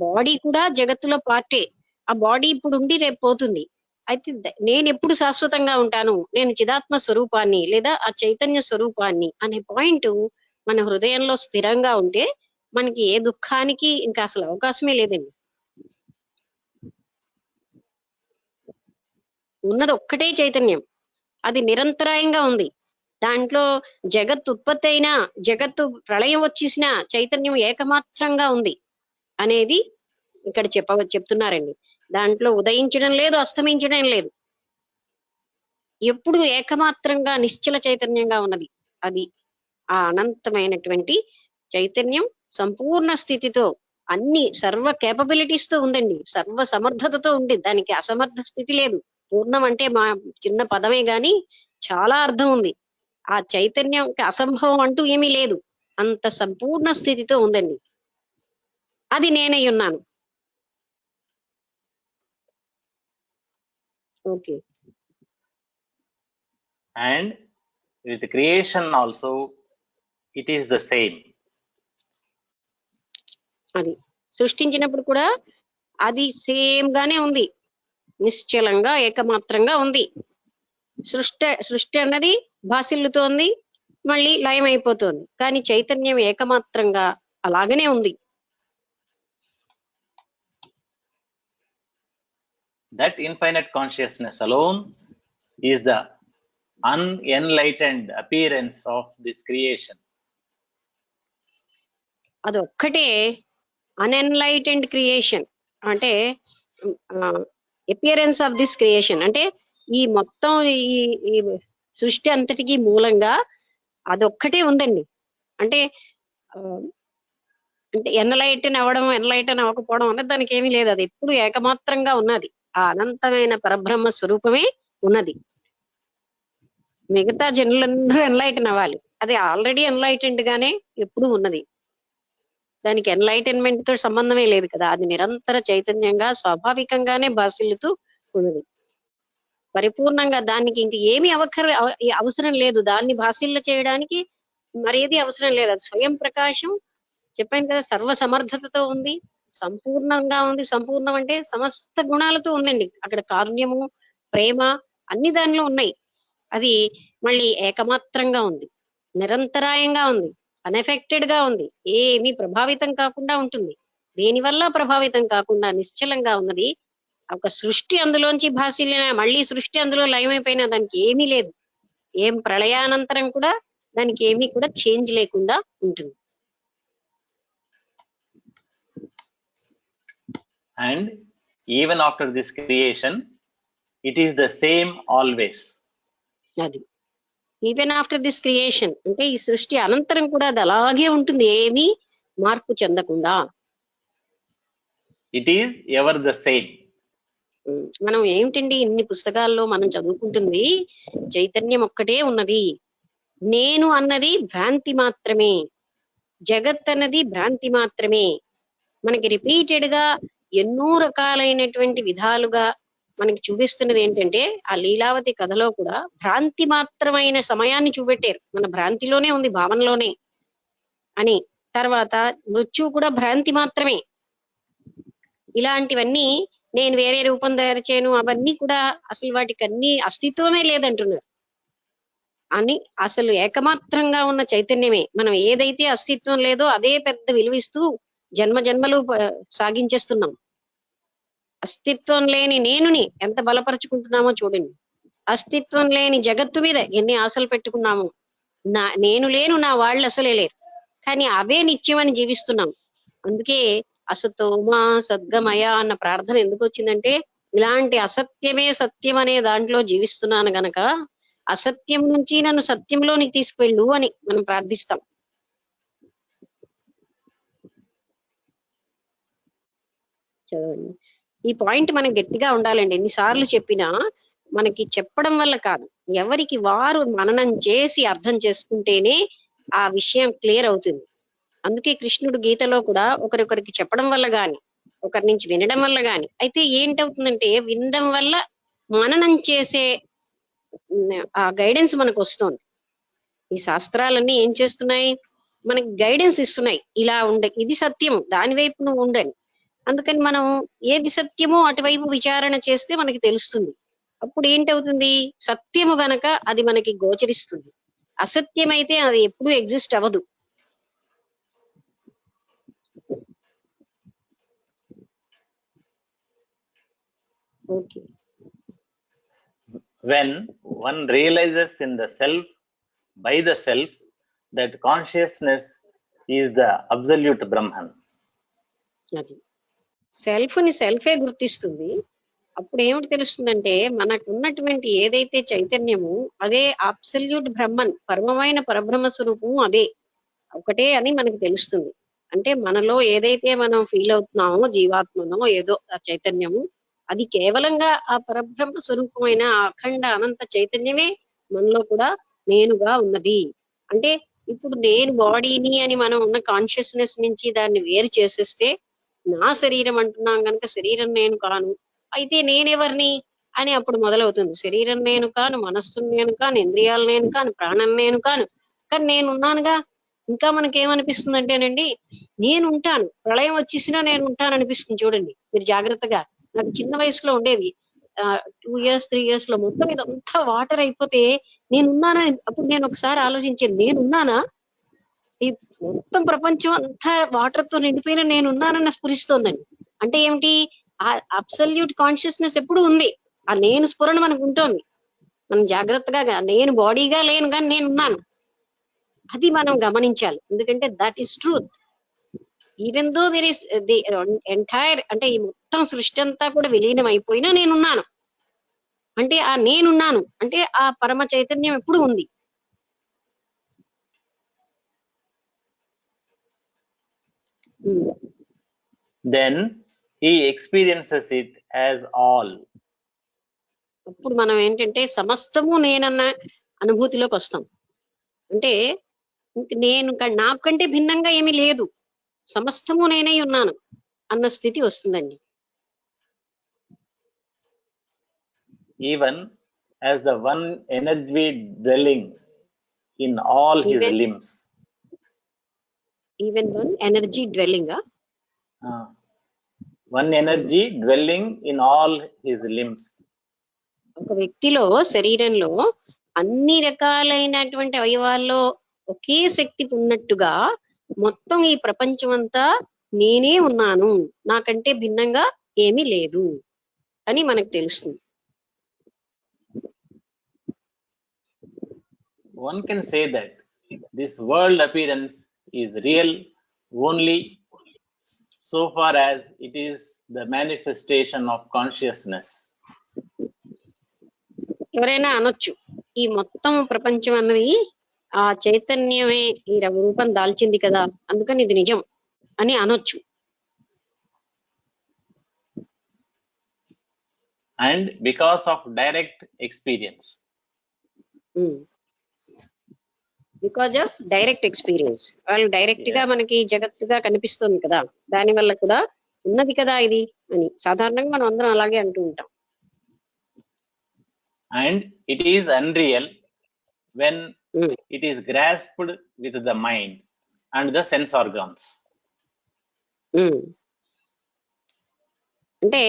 బాడీ కూడా జగత్తులో పార్టే. ఆ బాడీ ఇప్పుడు ఉండి రేపు పోతుంది. అయితే నేను ఎప్పుడు శాశ్వతంగా ఉంటాను, నేను చిదాత్మ స్వరూపాన్ని లేదా ఆ చైతన్య స్వరూపాన్ని అనే పాయింట్ మన హృదయంలో స్థిరంగా ఉంటే మనకి ఏ దుఃఖానికి ఇంకా అసలు అవకాశమే లేదండి. ఉన్నది ఒక్కటే చైతన్యం, అది నిరంతరాయంగా ఉంది. దాంట్లో జగత్తు ఉత్పత్తి అయినా, జగత్తు ప్రళయం వచ్చేసినా చైతన్యం ఏకమాత్రంగా ఉంది అనేది ఇక్కడ చెప్తున్నారండి. దాంట్లో ఉదయించడం లేదు, అస్తమించడం లేదు, ఎప్పుడు ఏకమాత్రంగా నిశ్చల చైతన్యంగా ఉన్నది. అది ఆ అనంతమైనటువంటి చైతన్యం సంపూర్ణ స్థితితో, అన్ని సర్వ కేపబిలిటీస్ తో ఉందండి, సర్వ సమర్థతతో ఉంది. దానికి అసమర్థ స్థితి లేదు. పూర్ణం అంటే మా చిన్న పదమే గాని చాలా అర్థం ఉంది. ఆ చైతన్యం అసంభవం అంటూ ఏమీ లేదు, అంత సంపూర్ణ స్థితితో ఉందండి. అది నేనై ఉన్నాను. Okay. And with creation also it is the same. అది సృష్టించినప్పుడు కూడా అది సేమ్ గానే ఉంది, నిశ్చలంగా ఏకమాత్రంగా ఉంది. సృష్టి అన్నది భాసిల్లుతోంది, మళ్ళీ లయం అయిపోతుంది. కానీ చైతన్యం ఏకమాత్రంగా అలాగనే ఉంది. That infinite consciousness alone is the unenlightened appearance of this creation. అది ఒక్కటే అన్ఎన్లైటెండ్ క్రియేషన్, అంటే అపియరెన్స్ ఆఫ్ దిస్ క్రియేషన్. అంటే ఈ మొత్తం ఈ సృష్టి అంతటికి మూలంగా అదొక్కటే ఉందండి. అంటే అంటే ఎన్లైటన్ అవ్వడం, ఎన్లైటన్ అవ్వకపోవడం అనేది దానికి ఏమీ లేదు. అది ఎప్పుడు ఏకమాత్రంగా ఉన్నది. ఆ అనంతమైన పరబ్రహ్మ స్వరూపమే ఉన్నది. మిగతా జనులందరూ ఎన్లైటన్ అవ్వాలి, అది ఆల్రెడీ ఎన్లైటెండ్ గానే ఎప్పుడూ ఉన్నది. దానికి ఎన్లైటన్మెంట్ తో సంబంధమే లేదు కదా, అది నిరంతర చైతన్యంగా స్వాభావికంగానే భాసిల్లుతూ ఉన్నది. పరిపూర్ణంగా దానికి ఇంక ఏమీ అవసరం లేదు, దాన్ని భాసిల్ల చేయడానికి మరేది అవసరం లేదు. అది స్వయం ప్రకాశం, చెప్పాను కదా, సర్వ సమర్థతతో ఉంది, సంపూర్ణంగా ఉంది. సంపూర్ణం అంటే సమస్త గుణాలతో ఉందండి. అక్కడ కారుణ్యము, ప్రేమ అన్ని దానిలో ఉన్నాయి. అది మళ్ళీ ఏకమాత్రంగా ఉంది, నిరంతరాయంగా ఉంది, అన్ఎఫెక్టెడ్ గా ఉంది, ఏమీ ప్రభావితం కాకుండా ఉంటుంది, దేనివల్ల ప్రభావితం కాకుండా నిశ్చలంగా ఉన్నది. ఒక సృష్టి అందులోంచి భాసిల్లిన మళ్ళీ సృష్టి అందులో లయమైపోయినా దానికి ఏమీ లేదు. ఏం ప్రళయానంతరం కూడా దానికి ఏమీ కూడా చేంజ్ లేకుండా ఉంటుంది. And even after this creation, it is the same always. అది ఈవెన్ ఆఫ్టర్ దిస్ క్రియేషన్ అంటే ఈ సృష్టి అనంతరం కూడా అది అలాగే ఉంటుంది, ఏమీ మార్పు చెందకుండా. It is ever the same. మనం ఏమిటండి ఇన్ని పుస్తకాల్లో మనం చదువుకుంటుంది చైతన్యం ఒక్కటే ఉన్నది, నేను అన్నది భ్రాంతి మాత్రమే, జగత్ అన్నది భ్రాంతి మాత్రమే. మనకి రిపీటెడ్ గా ఎన్నో రకాలైనటువంటి విధాలుగా మనకి చూపిస్తున్నది ఏంటంటే, ఆ లీలావతి కథలో కూడా భ్రాంతి మాత్రమైన సమయాన్ని చూపెట్టారు. మన భ్రాంతిలోనే ఉంది, భావనలోనే అని. తర్వాత మృత్యు కూడా భ్రాంతి మాత్రమే. ఇలాంటివన్నీ నేను వేరే రూపం తయారు చేయను, అవన్నీ కూడా అసలు వాటికి అన్ని అస్తిత్వమే లేదంటున్నారు. అని అసలు ఏకమాత్రంగా ఉన్న చైతన్యమే. మనం ఏదైతే అస్తిత్వం లేదో అదే పెద్ద విలువిస్తూ జన్మ జన్మలు సాగించేస్తున్నాం. అస్తిత్వం లేని నేనుని ఎంత బలపరుచుకుంటున్నామో చూడండి. అస్తిత్వం లేని జగత్తు మీద ఎన్ని ఆశలు పెట్టుకున్నాము. నేను లేను, నా వాళ్ళు అసలే లేరు, కానీ అవే నిత్యమని జీవిస్తున్నాం. అందుకే అసతోమా సద్గమయ అన్న ప్రార్థన ఎందుకు వచ్చిందంటే, ఇలాంటి అసత్యమే సత్యం అనే దాంట్లో జీవిస్తున్నాను గనక అసత్యం నుంచి నన్ను సత్యంలోనికి తీసుకువెళ్ళు అని మనం ప్రార్థిస్తాం. చదవండి. ఈ పాయింట్ మనకు గట్టిగా ఉండాలండి. ఎన్నిసార్లు చెప్పినా మనకి చెప్పడం వల్ల కాదు, ఎవరికి వారు మననం చేసి అర్థం చేసుకుంటేనే ఆ విషయం క్లియర్ అవుతుంది. అందుకే కృష్ణుడు గీతలో కూడా ఒకరికొకరికి చెప్పడం వల్ల గాని, ఒకరి నుంచి వినడం వల్ల గాని, అయితే ఏంటవుతుందంటే వినడం వల్ల మననం చేసే ఆ గైడెన్స్ మనకు వస్తుంది. ఈ శాస్త్రాలన్నీ ఏం చేస్తున్నాయి, మనకి గైడెన్స్ ఇస్తున్నాయి. ఇలా ఉండే, ఇది సత్యం, దాని వైపు నువ్వు ఉండని. అందుకని మనం ఏది సత్యమో అటువైపు విచారణ చేస్తే మనకి తెలుస్తుంది. అప్పుడు ఏంటవుతుంది, సత్యము గనక అది మనకి గోచరిస్తుంది. అసత్యమైతే అది ఎప్పుడూ ఎగ్జిస్ట్ అవ్వదు. Okay. When one realizes in the self, by the self, that consciousness is the absolute Brahman. అది సెల్ఫ్ ని సెల్ఫే గుర్తిస్తుంది. అప్పుడు ఏమిటి తెలుస్తుందంటే, మనకు ఉన్నటువంటి ఏదైతే చైతన్యము అదే అబ్సల్యూట్ బ్రహ్మన్, పరమమైన పరబ్రహ్మ స్వరూపము అదే ఒకటే అని మనకు తెలుస్తుంది. అంటే మనలో ఏదైతే మనం ఫీల్ అవుతున్నామో, జీవాత్మనో ఏదో ఆ చైతన్యము, అది కేవలంగా ఆ పరబ్రహ్మ స్వరూపమైన అఖండ అనంత చైతన్యమే మనలో కూడా నేనుగా ఉన్నది. అంటే ఇప్పుడు నేను బాడీని అని మనం ఉన్న కాన్షియస్నెస్ నుంచి దాన్ని వేరు చేసేస్తే, నా శరీరం అంటున్నాం కనుక శరీరం నేను కాను, అయితే నేనెవరిని అని అప్పుడు మొదలవుతుంది. శరీరం నేను కాను, మనస్సు నేను కాను, ఇంద్రియాలు నేను కాను, ప్రాణం నేను కాను, కానీ నేను ఉన్నానుగా. ఇంకా మనకేమనిపిస్తుంది అంటేనండి, నేను ఉంటాను, ప్రళయం వచ్చేసినా నేను ఉంటాను అనిపిస్తుంది. చూడండి మీరు జాగ్రత్తగా. నాకు చిన్న వయసులో ఉండేది, 2 years 3 years లో మొత్తం ఇదంతా వాటర్ అయిపోతే నేనున్నానని అప్పుడు నేను ఒకసారి ఆలోచించాను, నేనున్నానా, ఈ మొత్తం ప్రపంచం అంతా వాటర్ తో నిండిపోయినా నేనున్నానన్న స్ఫురిస్తోందండి. అంటే ఏమిటి, ఆ అబ్సల్యూట్ కాన్షియస్నెస్ ఎప్పుడు ఉంది, ఆ నేను స్ఫురణ మనకు ఉంటుంది. మనం జాగ్రత్తగా, నేను బాడీగా లేను కానీ నేనున్నాను, అది మనం గమనించాలి. ఎందుకంటే that is truth. Even though there is the entire, అంటే ఈ మొత్తం సృష్టి అంతా కూడా విలీనం అయిపోయినా నేనున్నాను. అంటే ఆ నేనున్నాను అంటే ఆ పరమ చైతన్యం ఎప్పుడు ఉంది. Then he experiences it as all. అప్పుడు మనం ఏంటంటే సమస్తము నేనన్న అనుభూతిలోకి వస్తాం. అంటే ఇంక నాకంటే భిన్నంగా ఏమీ లేదు, సమస్తము నేనై ఉన్నాను అన్న స్థితి వస్తుందండి. Even as the one energy dwelling in all his Even- limbs. Even one energy dwelling. One energy dwelling in all his limbs. ఒక వ్యక్తిలో శరీరంలో అన్ని రకాలైనటువంటి అవయవాల్లో ఒకే శక్తి ఉన్నట్టుగా మొత్తం ఈ ప్రపంచం అంతా నేనే ఉన్నాను, నాకంటే భిన్నంగా ఏమీ లేదు అని మనకు తెలుస్తుంది. One can say that this world appearance is real only so far as it is the manifestation of consciousness. ఎవరైనా అనొచ్చు, ఈ మొత్తం ప్రపంచం అన్నది ఆ చైతన్యమే ఈ రూపం దాల్చింది కదా, అందుకని ఇది నిజం అని అనొచ్చు. And because of direct experience. Because of direct experience, వాళ్ళు డైరెక్ట్ గా మనకి జగత్తుగా కనిపిస్తుంది కదా, దాని వల్ల కూడా ఉన్నది కదా ఇది అని సాధారణంగా మనం అందరం అలాగే అంటూ ఉంటాం. And it is unreal when it is grasped with the mind and the sense organs. అంటే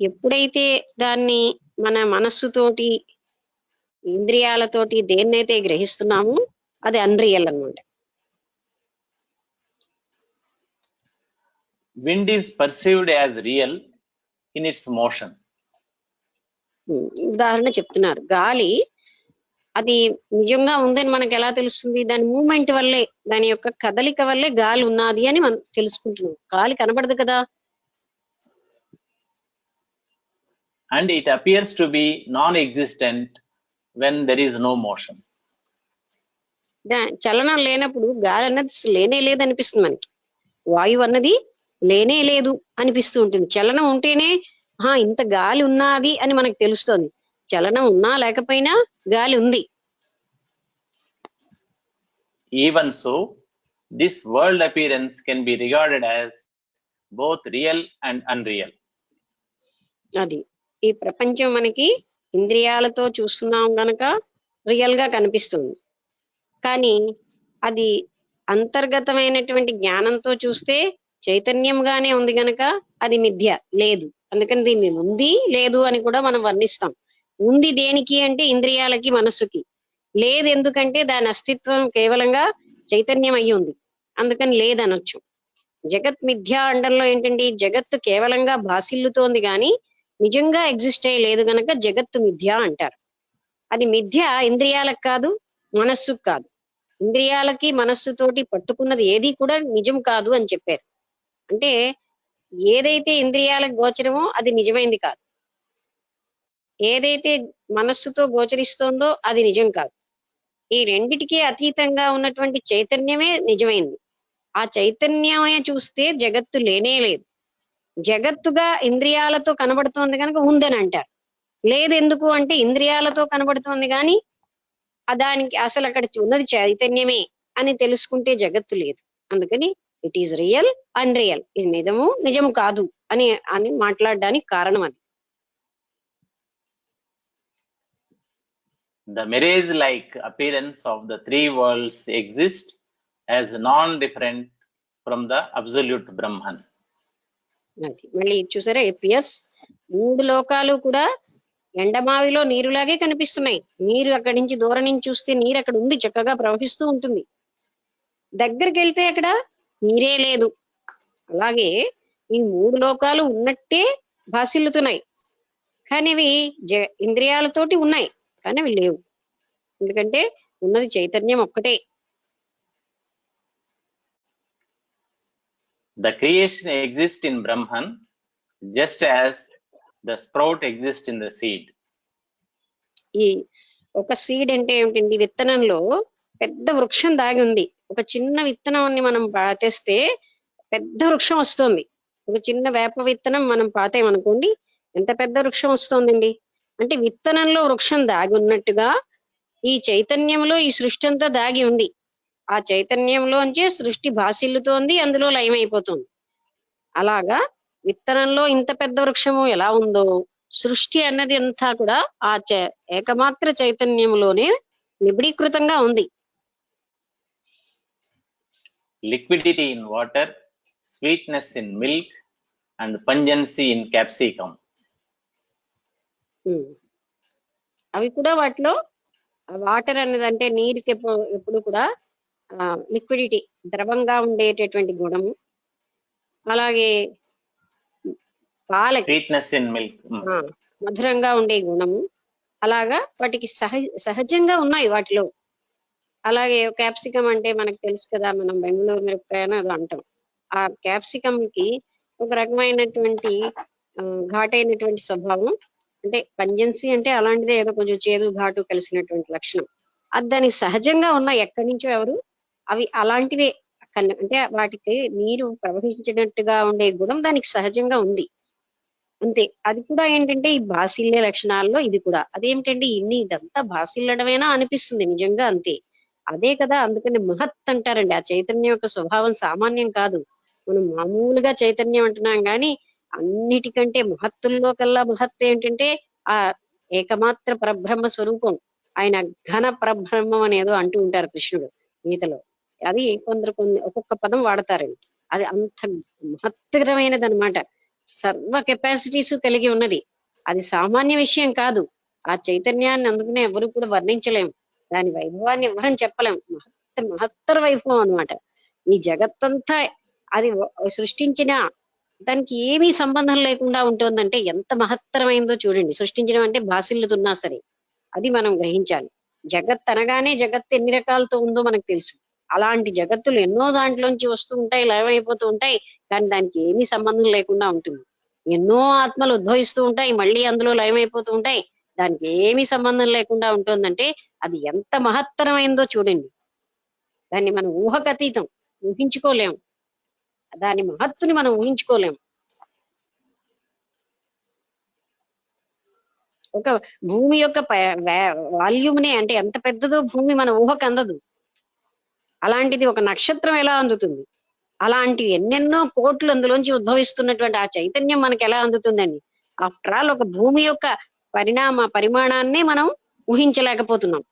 ఎప్పుడైతే దాన్ని మన మనస్సుతోటి ఇంద్రియాలతోటి దేన్నైతే గ్రహిస్తున్నామో అది అన్రియల్ అన్నమాట. Wind is perceived as real in its motion. ఉదాహరణ చెప్తున్నారు, గాలి అది నిజంగా ఉందని మనకు ఎలా తెలుస్తుంది? దాని మూమెంట్ వల్లే, దాని యొక్క కదలిక వల్లే గాలి ఉన్నది అని మనం తెలుసుకుంటున్నాం. గాలి కనబడదు కదా. And it appears to be non-existent when there is no motion. చలనం లేనప్పుడు గాలి అన్నది లేనే లేదు అనిపిస్తుంది మనకి. వాయువు అన్నది లేనే లేదు అనిపిస్తూ ఉంటుంది. చలనం ఉంటేనే ఇంత గాలి ఉన్నది అని మనకు తెలుస్తుంది. చలనం ఉన్నా లేకపోయినా గాలి ఉంది. Even so, this world appearance can be regarded as both real and unreal. అది ఈ ప్రపంచం మనకి ఇంద్రియాలతో చూస్తున్నాం గనక రియల్ గా కనిపిస్తుంది. కానీ అది అంతర్గతమైనటువంటి జ్ఞానంతో చూస్తే చైతన్యంగానే ఉంది గనక అది మిథ్య, లేదు. అందుకని దీన్ని ఉంది లేదు అని కూడా మనం వర్ణిస్తాం. ఉంది దేనికి అంటే ఇంద్రియాలకి, మనస్సుకి. లేదు ఎందుకంటే దాని అస్తిత్వం కేవలంగా చైతన్యం అయి ఉంది, అందుకని లేదనొచ్చు. జగత్ మిథ్య అండంలో ఏంటండి, జగత్తు కేవలంగా భాసిల్లుతోంది గాని నిజంగా ఎగ్జిస్ట్ అయ్యి లేదు గనక జగత్తు మిథ్య అంటారు. అది మిథ్య ఇంద్రియాలకు కాదు, మనస్సుకు కాదు. ఇంద్రియాలకి మనస్సుతోటి పట్టుకున్నది ఏది కూడా నిజం కాదు అని చెప్పారు. అంటే ఏదైతే ఇంద్రియాలకు గోచరమో అది నిజమైంది కాదు, ఏదైతే మనస్సుతో గోచరిస్తోందో అది నిజం కాదు. ఈ రెండిటికి అతీతంగా ఉన్నటువంటి చైతన్యమే నిజమైంది. ఆ చైతన్యమే చూస్తే జగత్తు లేనే లేదు. జగత్తుగా ఇంద్రియాలతో కనబడుతోంది కనుక ఉందని అంటారు. లేదు ఎందుకు అంటే ఇంద్రియాలతో కనబడుతోంది కానీ దానికి అసలు అక్కడ ఉన్నది చైతన్యమే అని తెలుసుకుంటే జగత్తు లేదు. అందుకని ఇట్ ఈస్ రియల్ అన్రియల్, ఇది నిజము నిజము కాదు అని అని మాట్లాడడానికి కారణం అది. The mirage-like appearance of the three worlds exist as non-different from the absolute Brahman. మళ్ళీ చూసారా, ఎపియస్ మూడు లోకాలు కూడా ఎండమావిలో నీరులాగే కనిపిస్తున్నాయి. నీరు అక్కడి నుంచి దూరం నుంచి చూస్తే నీరు అక్కడ ఉంది, చక్కగా ప్రవహిస్తూ ఉంటుంది. దగ్గరికి వెళ్తే అక్కడ నీరే లేదు. అలాగే ఈ మూడు లోకాలు ఉన్నట్టే భాసిల్లుతున్నాయి, కానీ అవి ఇంద్రియాలతోటి ఉన్నాయి కానీ అవి లేవు. ఎందుకంటే ఉన్నది చైతన్యం ఒక్కటే. The creation exists in Brahman just as the sprout exists in the seed. ఈ ఒక సీడ్ అంటే ఏమిటండి, విత్తనంలో పెద్ద వృక్షం దాగి ఉంది. ఒక చిన్న విత్తనాన్ని మనం పాతేస్తే పెద్ద వృక్షం వస్తుంది. ఒక చిన్న వేప విత్తనం మనం పాతేమనుకోండి, ఎంత పెద్ద వృక్షం వస్తుందండి. అంటే విత్తనంలో వృక్షం దాగి ఉన్నట్టుగా ఈ చైతన్యంలో ఈ సృష్టి అంతా దాగి ఉంది. ఆ చైతన్యంలోంచే సృష్టి భాసిల్లుతోంది, అందులో లయమైపోతుంది. అలాగా విత్తనంలో ఇంత పెద్ద వృక్షము ఎలా ఉందో సృష్టి అన్నది అంతా కూడా ఆ ఏకమాత్ర చైతన్యంలోనే నిబిడీకృతంగా ఉంది. Liquidity in water, sweetness in milk, and pungency in capsicum. అవి కూడా వాటిలో వాటర్ అనేది అంటే నీరుకి ఎప్పుడు కూడా లిక్విడిటీ ద్రవంగా ఉండేటటువంటి గుణము, అలాగే పాలకి స్వీట్నెస్ ఇన్ మిల్క్ మధురంగా ఉండే గుణము, అలాగా వాటికి సహజంగా ఉన్నాయి వాటిలో. అలాగే క్యాప్సికం అంటే మనకు తెలుసు కదా, మనం బెంగళూరు మిరపకాయ అని అది అంటాం. ఆ క్యాప్సికం కి ఒక రకమైనటువంటి ఘాటైనటువంటి స్వభావం, అంటే పంజెన్సీ అంటే అలాంటిదే, ఏదో కొంచెం చేదు ఘాటు కలిసినటువంటి లక్షణం. అది దానికి సహజంగా ఉన్నాయి, ఎక్కడి నుంచో ఎవరు అవి అలాంటివే. అంటే వాటికి నీరు ప్రవహించినట్టుగా ఉండే గుణం దానికి సహజంగా ఉంది అంతే. అది కూడా ఏంటంటే ఈ భాసిల్లే లక్షణాల్లో ఇది కూడా అదేమిటంటే ఇదంతా భాసిల్లడమేనా అనిపిస్తుంది, నిజంగా అంతే. అదే కదా, అందుకని మహత్ అంటారండి. ఆ చైతన్యం యొక్క స్వభావం సామాన్యం కాదు. మనం మామూలుగా చైతన్యం అంటున్నాం కానీ అన్నిటికంటే మహత్తుల్లో కల్లా మహత్ ఏంటంటే ఆ ఏకమాత్ర పరబ్రహ్మ స్వరూపం. ఆయన ఘన పరబ్రహ్మం అనేదో అంటూ ఉంటారు కృష్ణుడు గీతలో. అది ఒక్కొక్క పదం వాడతారండి. అది అంత మహత్తరమైనది అనమాట. సర్వ కెపాసిటీస్ కలిగి ఉన్నది. అది సామాన్య విషయం కాదు. ఆ చైతన్యాన్ని అందుకనే ఎవరు కూడా వర్ణించలేము, దాని వైభవాన్ని ఎవరని చెప్పలేం. మహత్తర వైభవం అనమాట. ఈ జగత్తంతా అది సృష్టించిన దానికి ఏమీ సంబంధం లేకుండా ఉంటుందంటే ఎంత మహత్తరమైందో చూడండి. సృష్టించడం అంటే భాసిల్లుతున్నా సరే అది మనం గ్రహించాలి. జగత్ అనగానే జగత్ ఎన్ని రకాలతో ఉందో మనకు తెలుసు. అలాంటి జగత్తులు ఎన్నో దాంట్లోంచి వస్తూ ఉంటాయి, లయమైపోతూ ఉంటాయి, కానీ దానికి ఏమీ సంబంధం లేకుండా ఉంటుంది. ఎన్నో ఆత్మలు ఉద్భవిస్తూ ఉంటాయి, మళ్ళీ అందులో లయమైపోతూ ఉంటాయి, దానికి ఏమీ సంబంధం లేకుండా ఉంటుందంటే అది ఎంత మహత్తరమైందో చూడండి. దాన్ని మనం ఊహకు అతీతం, ఊహించుకోలేము. దాని మహత్తుని మనం ఊహించుకోలేము. ఒక భూమి యొక్క వాల్యూమ్నే, అంటే ఎంత పెద్దదో భూమి మన ఊహకు అందదు. అలాంటిది ఒక నక్షత్రం ఎలా అందుతుంది? అలాంటి ఎన్నెన్నో కోట్లు అందులోంచి ఉద్భవిస్తున్నటువంటి ఆ చైతన్యం మనకి ఎలా అందుతుందండి? ఆఫ్టర్ ఆల్ ఒక భూమి యొక్క పరిమాణాన్నే మనం ఊహించలేకపోతున్నాం.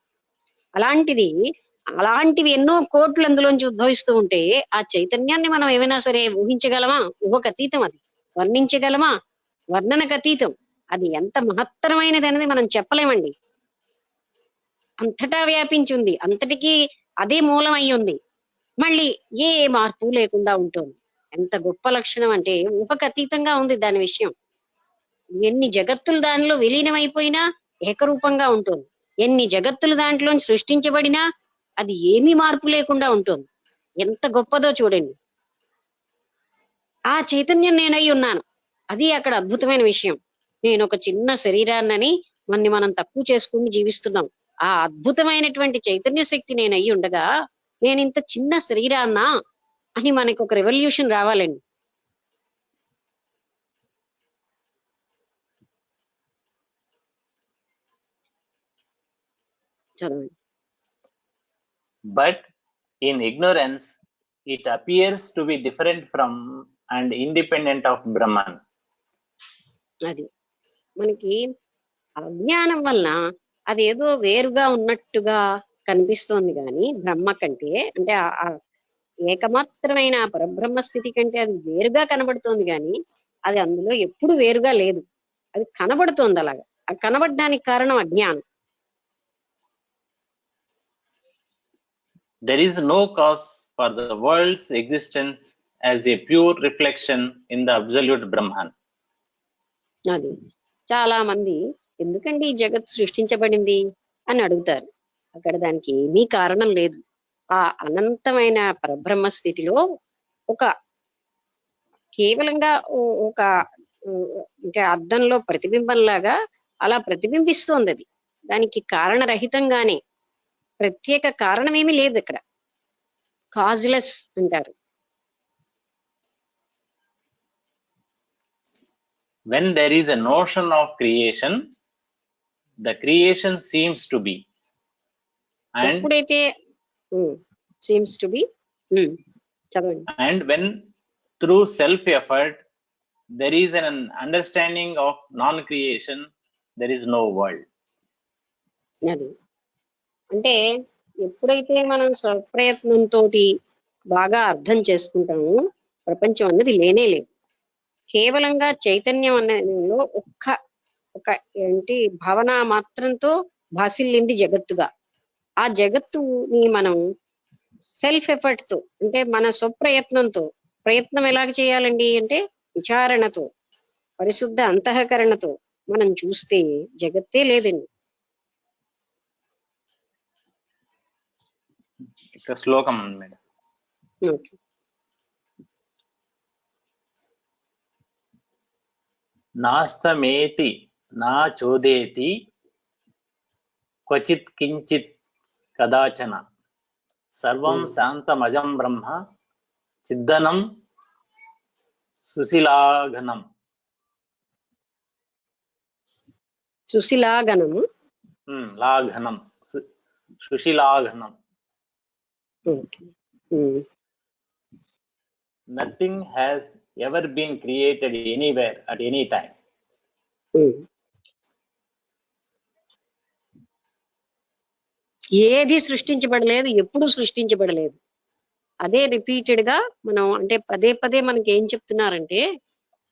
అలాంటివి ఎన్నో కోట్లు అందులోంచి ఉద్భవిస్తూ ఉంటే ఆ చైతన్యాన్ని మనం ఏమైనా సరే ఊహించగలమా? ఊహకు అతీతం. అది వర్ణించగలమా? వర్ణనకు అతీతం. అది ఎంత మహత్తరమైనది అనేది మనం చెప్పలేమండి. అంతటా వ్యాపించి ఉంది, అంతటికీ అదే మూలం అయి ఉంది, మళ్ళీ ఏ మార్పు లేకుండా ఉంటుంది. ఎంత గొప్ప లక్షణం అంటే ఊహకు అతీతంగా ఉంది దాని విషయం. ఎన్ని జగత్తులు దానిలో విలీనమైపోయినా ఏకరూపంగా ఉంటుంది. ఎన్ని జగత్తులు దాంట్లో సృష్టించబడినా అది ఏమీ మార్పు లేకుండా ఉంటుంది. ఎంత గొప్పదో చూడండి. ఆ చైతన్యం నేనై ఉన్నాను, అది అక్కడ అద్భుతమైన విషయం. నేను ఒక చిన్న శరీరాన్నని మనం తక్కువ చేసుకుని జీవిస్తున్నాం. ఆ అద్భుతమైనటువంటి చైతన్య శక్తి నేనై ఉండగా నేను ఇంత చిన్న శరీరాన్నా అని మనకు ఒక రెవల్యూషన్ రావాలండి. చదవండి. But in ignorance, it appears to be different from and independent of Brahman. అది మనకి అజ్ఞానం వలన అదేదో వేరుగా ఉన్నట్టుగా కనిపిస్తోంది కానీ బ్రహ్మ కంటే, అంటే ఆ ఏకమాత్రమైన పరబ్రహ్మ స్థితి కంటే అది వేరుగా కనబడుతోంది కానీ అది అందులో ఎప్పుడు వేరుగా లేదు. అది కనబడుతోంది అలాగా. అది కనబడడానికి కారణం అజ్ఞానం. There is no cause for the world's existence as a pure reflection in the absolute Brahman. అది చాలా మంది ఎందుకండి ఈ జగత్ సృష్టించబడింది అని అడుగుతారు. అక్కడ దానికి ఏమీ కారణం లేదు. ఆ అనంతమైన పరబ్రహ్మ స్థితిలో ఒక కేవలంగా ఒక అంటే అద్దంలో ప్రతిబింబంలాగా అలా ప్రతిబింబిస్తోంది. అది దానికి కారణరహితంగానే, ప్రత్యేక కారణమేమీ లేదు ఇక్కడ. కాజ్లెస్ అంటారు. When there is a notion of creation, the creation seems to be. And ఎప్పుడైతే సీమ్స్ టు బి. చదవండి. And when through self effort there is an understanding of non-creation, there is no world. అది అంటే ఎప్పుడైతే మనం స్వప్రయత్నంతో బాగా అర్థం చేసుకుంటామో ప్రపంచం అన్నది లేనే లేదు. కేవలంగా చైతన్యం అనేలో ఒక ఏంటి భావన మాత్రంతో భాసిల్లింది జగత్తుగా. ఆ జగత్తుని మనం సెల్ఫ్ ఎఫర్ట్ తో అంటే మన స్వప్రయత్నంతో, ప్రయత్నం ఎలాగ చేయాలండి అంటే విచారణతో, పరిశుద్ధ అంతఃకరణతో మనం చూస్తే జగత్తే లేదండి. ఇక్కడ శ్లోకం ఉంది మేడం. ఓకే. నాస్తమేతి నా చోదేతి క్వచిత్ కించిత్ కదాచన సర్వం శాంతమజం బ్రహ్మ చిద్దనం సుశిలాఘనం. సుశిలాఘనము, లాఘనం, సుశిలాఘనం. Nothing has ever been created anywhere at any time. ఏది సృష్టించబడలేదు, ఎప్పుడు సృష్టించబడలేదు. అదే రిపీటెడ్ గా మనం అంటే పదే పదే మనకి ఏం చెప్తున్నారంటే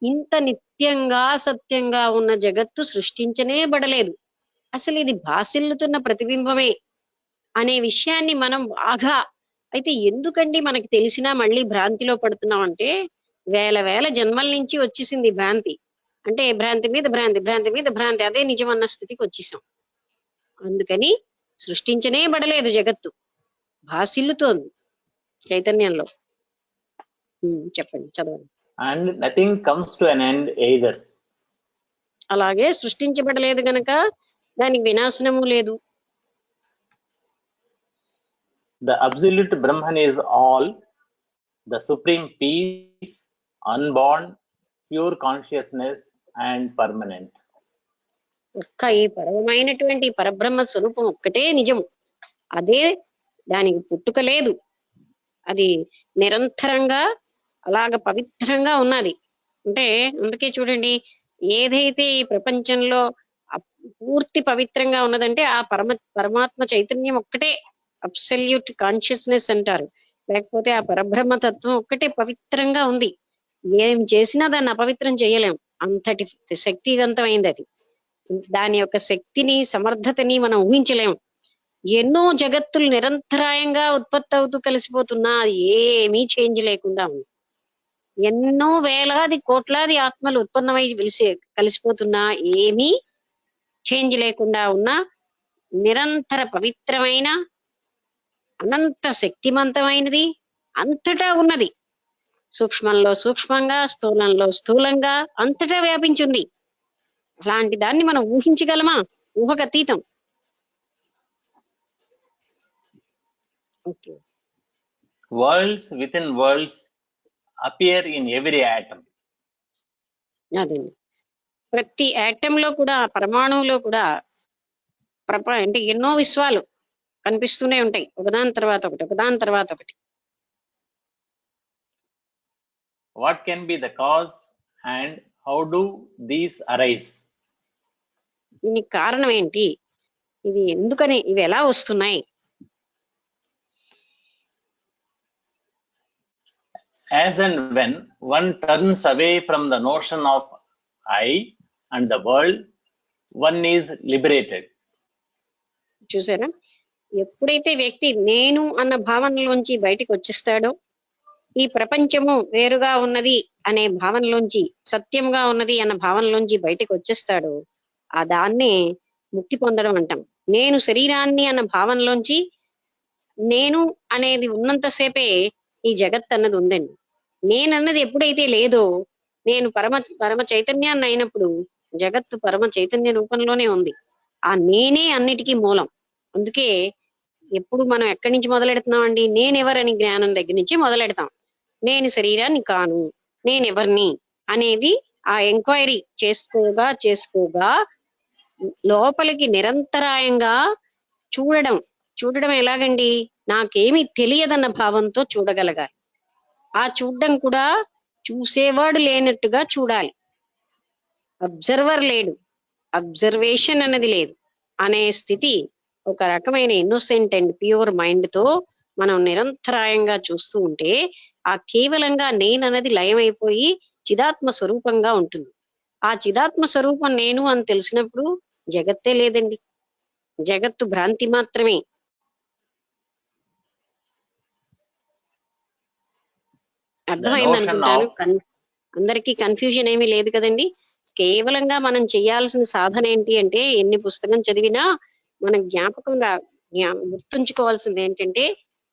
ఇంత నిత్యంగా సత్యంగా ఉన్న జగత్తు సృష్టించనే బడలేదు, అసలు ఇది భాసిల్లుతున్న ప్రతిబింబమే అనే విషయాన్ని మనం బాగా అయితే ఎందుకండి మనకి తెలిసినా మళ్ళీ భ్రాంతిలో పడుతున్నాం అంటే వేల వేల జన్మల నుంచి వచ్చేసింది భ్రాంతి. అంటే భ్రాంతి మీద భ్రాంతి, భ్రాంతి మీద భ్రాంతి, అదే నిజం అన్న స్థితికి వచ్చేసాం. అందుకని సృష్టించనే బడలేదు జగత్తు, భాసిల్లుతోంది చైతన్యంలో. చెప్పండి, చదవండి. And nothing comes to an end either. అలాగే సృష్టించబడలేదు గనక దానికి వినాశనము లేదు. The absolute Brahman is all, the supreme peace, unborn, pure consciousness and permanent. ఒక్క ఈ పరమైనటువంటి పరబ్రహ్మ స్వరూపం ఒక్కటే నిజం, అదే దానికి పుట్టుక లేదు, అది నిరంతరంగా అలాగ పవిత్రంగా ఉన్నది. అంటే అందుకే చూడండి, ఏదైతే ఈ ప్రపంచంలో పూర్తి పవిత్రంగా ఉన్నదంటే ఆ పరమాత్మ చైతన్యం ఒక్కటే అబ్సల్యూట్ కాన్షియస్నెస్ అంటారు. లేకపోతే ఆ పరబ్రహ్మ తత్వం ఒక్కటే పవిత్రంగా ఉంది. ఏం చేసినా దాన్ని అపవిత్రం చేయలేం, అంతటి శక్తివంతమైంది అది. దాని యొక్క శక్తిని సమర్థతని మనం ఊహించలేం. ఎన్నో జగత్తులు నిరంతరాయంగా ఉత్పత్తి అవుతూ కలిసిపోతున్నా ఏమీ చేంజ్ లేకుండా ఉంది. ఎన్నో వేలాది కోట్లాది ఆత్మలు ఉత్పన్నమై కలిసిపోతున్నా ఏమీ చేంజ్ లేకుండా ఉన్న నిరంతర పవిత్రమైన అనంత శక్తిమంతమైనది అంతటా ఉన్నది. సూక్ష్మంలో సూక్ష్మంగా, స్థూలంలో స్థూలంగా అంతటా వ్యాపించింది. అలాంటి దాన్ని మనం ఊహించగలమా? ఊహకతీతం. Okay. Worlds within worlds appear in every atom. అదండి, ప్రతి ఆటమ్ లో కూడా, పరమాణువులో కూడా అంటే ఎన్నో విశ్వాలు కనిపిస్తూనే ఉంటాయి, ఒకదాని తర్వాత ఒకటి, ఒకదాని తర్వాత ఒకటి. What can be the cause and how do these arise? దీనికి కారణం ఏంటి, ఇది ఎందుకని, ఇవి ఎలా వస్తున్నాయి? As and when one turns away from the notion of I and the world, one is liberated. చూసారా, ఎప్పుడైతే వ్యక్తి నేను అన్న భావనలోంచి బయటికి వచ్చేస్తాడో, ఈ ప్రపంచము వేరుగా ఉన్నది అనే భావనలోంచి, సత్యంగా ఉన్నది అన్న భావనలోంచి బయటికి వచ్చేస్తాడో, ఆ దాన్నే ముక్తి పొందడం అంటాం. నేను శరీరాన్ని అన్న భావనలోంచి, నేను అనేది ఉన్నంతసేపే ఈ జగత్ అన్నది ఉందండి. నేనన్నది ఎప్పుడైతే లేదో, నేను పరమ చైతన్యాన్ని అయినప్పుడు జగత్తు పరమ చైతన్య రూపంలోనే ఉంది. ఆ నేనే అన్నిటికీ మూలం. అందుకే ఎప్పుడు మనం ఎక్కడి నుంచి మొదలెడుతున్నాం అండి, నేనెవరని జ్ఞానం దగ్గర నుంచి మొదలెడతాం. నేను శరీరాన్ని కాను, నేనెవరిని అనేది ఆ ఎంక్వైరీ చేసుకోగా లోపలికి నిరంతరాయంగా చూడడం ఎలాగండి, నాకేమీ తెలియదన్న భావంతో చూడగలగాలి. ఆ చూడడం కూడా చూసేవాడు లేనట్టుగా చూడాలి. అబ్జర్వర్ లేడు, అబ్జర్వేషన్ అన్నది లేదు అనే స్థితి, ఒక రకమైన ఇన్నోసెంట్ అండ్ ప్యూర్ మైండ్ తో మనం నిరంతరాయంగా చూస్తూ ఉంటే ఆ కేవలంగా నేనన్నది లయమైపోయి చిదాత్మ స్వరూపంగా ఉంటుంది. ఆ చిదాత్మ స్వరూపం నేను అని తెలిసినప్పుడు జగత్తే లేదండి, జగత్తు భ్రాంతి మాత్రమే. అర్థమైంది అనుకుంటాను. అందరికీ కన్ఫ్యూజన్ ఏమీ లేదు కదండి. కేవలంగా మనం చేయాల్సిన సాధన ఏంటి అంటే, ఎన్ని పుస్తకం చదివినా మనం గుర్తుంచుకోవాల్సింది ఏంటంటే,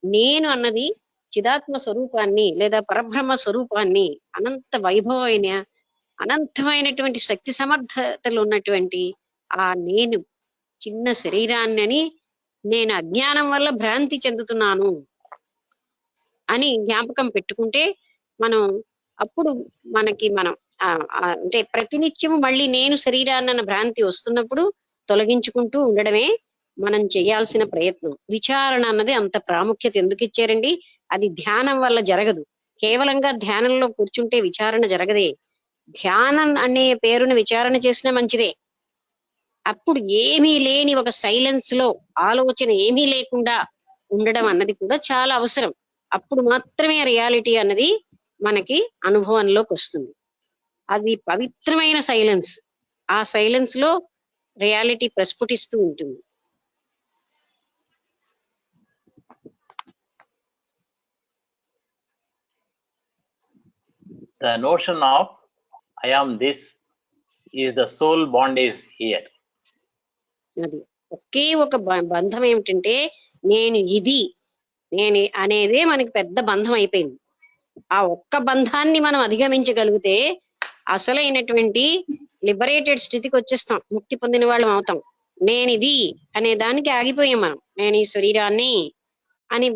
నేను అన్నది చిదాత్మ స్వరూపాన్ని లేదా పరబ్రహ్మ స్వరూపాన్ని, అనంత వైభవమైన అనంతమైనటువంటి శక్తి సమర్థతలు ఉన్నటువంటి ఆ నేను చిన్న శరీరాన్ని నేను అజ్ఞానం వల్ల భ్రాంతి చెందుతున్నాను అని జ్ఞాపకం పెట్టుకుంటే మనం అప్పుడు మనం అంటే ప్రతినిత్యము మళ్ళీ నేను శరీరాన్న భ్రాంతి వస్తున్నప్పుడు తొలగించుకుంటూ ఉండడమే మనం చేయాల్సిన ప్రయత్నం. విచారణ అన్నది అంత ప్రాముఖ్యత ఎందుకు ఇచ్చారండి? అది ధ్యానం వల్ల జరగదు. కేవలంగా ధ్యానంలో కూర్చుంటే విచారణ జరగదే. ధ్యానం అనే పేరును విచారణ చేసినా మంచిదే. అప్పుడు ఏమీ లేని ఒక సైలెన్స్ లో ఆలోచన ఏమీ లేకుండా ఉండడం అన్నది కూడా చాలా అవసరం. అప్పుడు మాత్రమే రియాలిటీ అన్నది మనకి అనుభవంలోకి వస్తుంది. అది పవిత్రమైన సైలెన్స్. ఆ సైలెన్స్ లో రియాలిటీ ప్రస్ఫుటిస్తూ ఉంటుంది. The notion of I am this is the soul bondage here. అది ఒకే ఒక బంధం ఏమిటంటే, నేను ఇది నేను అనేదే మనకి పెద్ద బంధం అయిపోయింది. ఆ ఒక్క బంధాన్ని మనం అధిగమించగలిగితే అసలైనటువంటి లిబరేటెడ్ స్థితికి వచ్చేస్తాం, ముక్తి పొందిన వాళ్ళం అవుతాం. నేనిది అనే దానికి ఆగిపోయాం మనం. నేను ఈ శరీరాన్ని అని,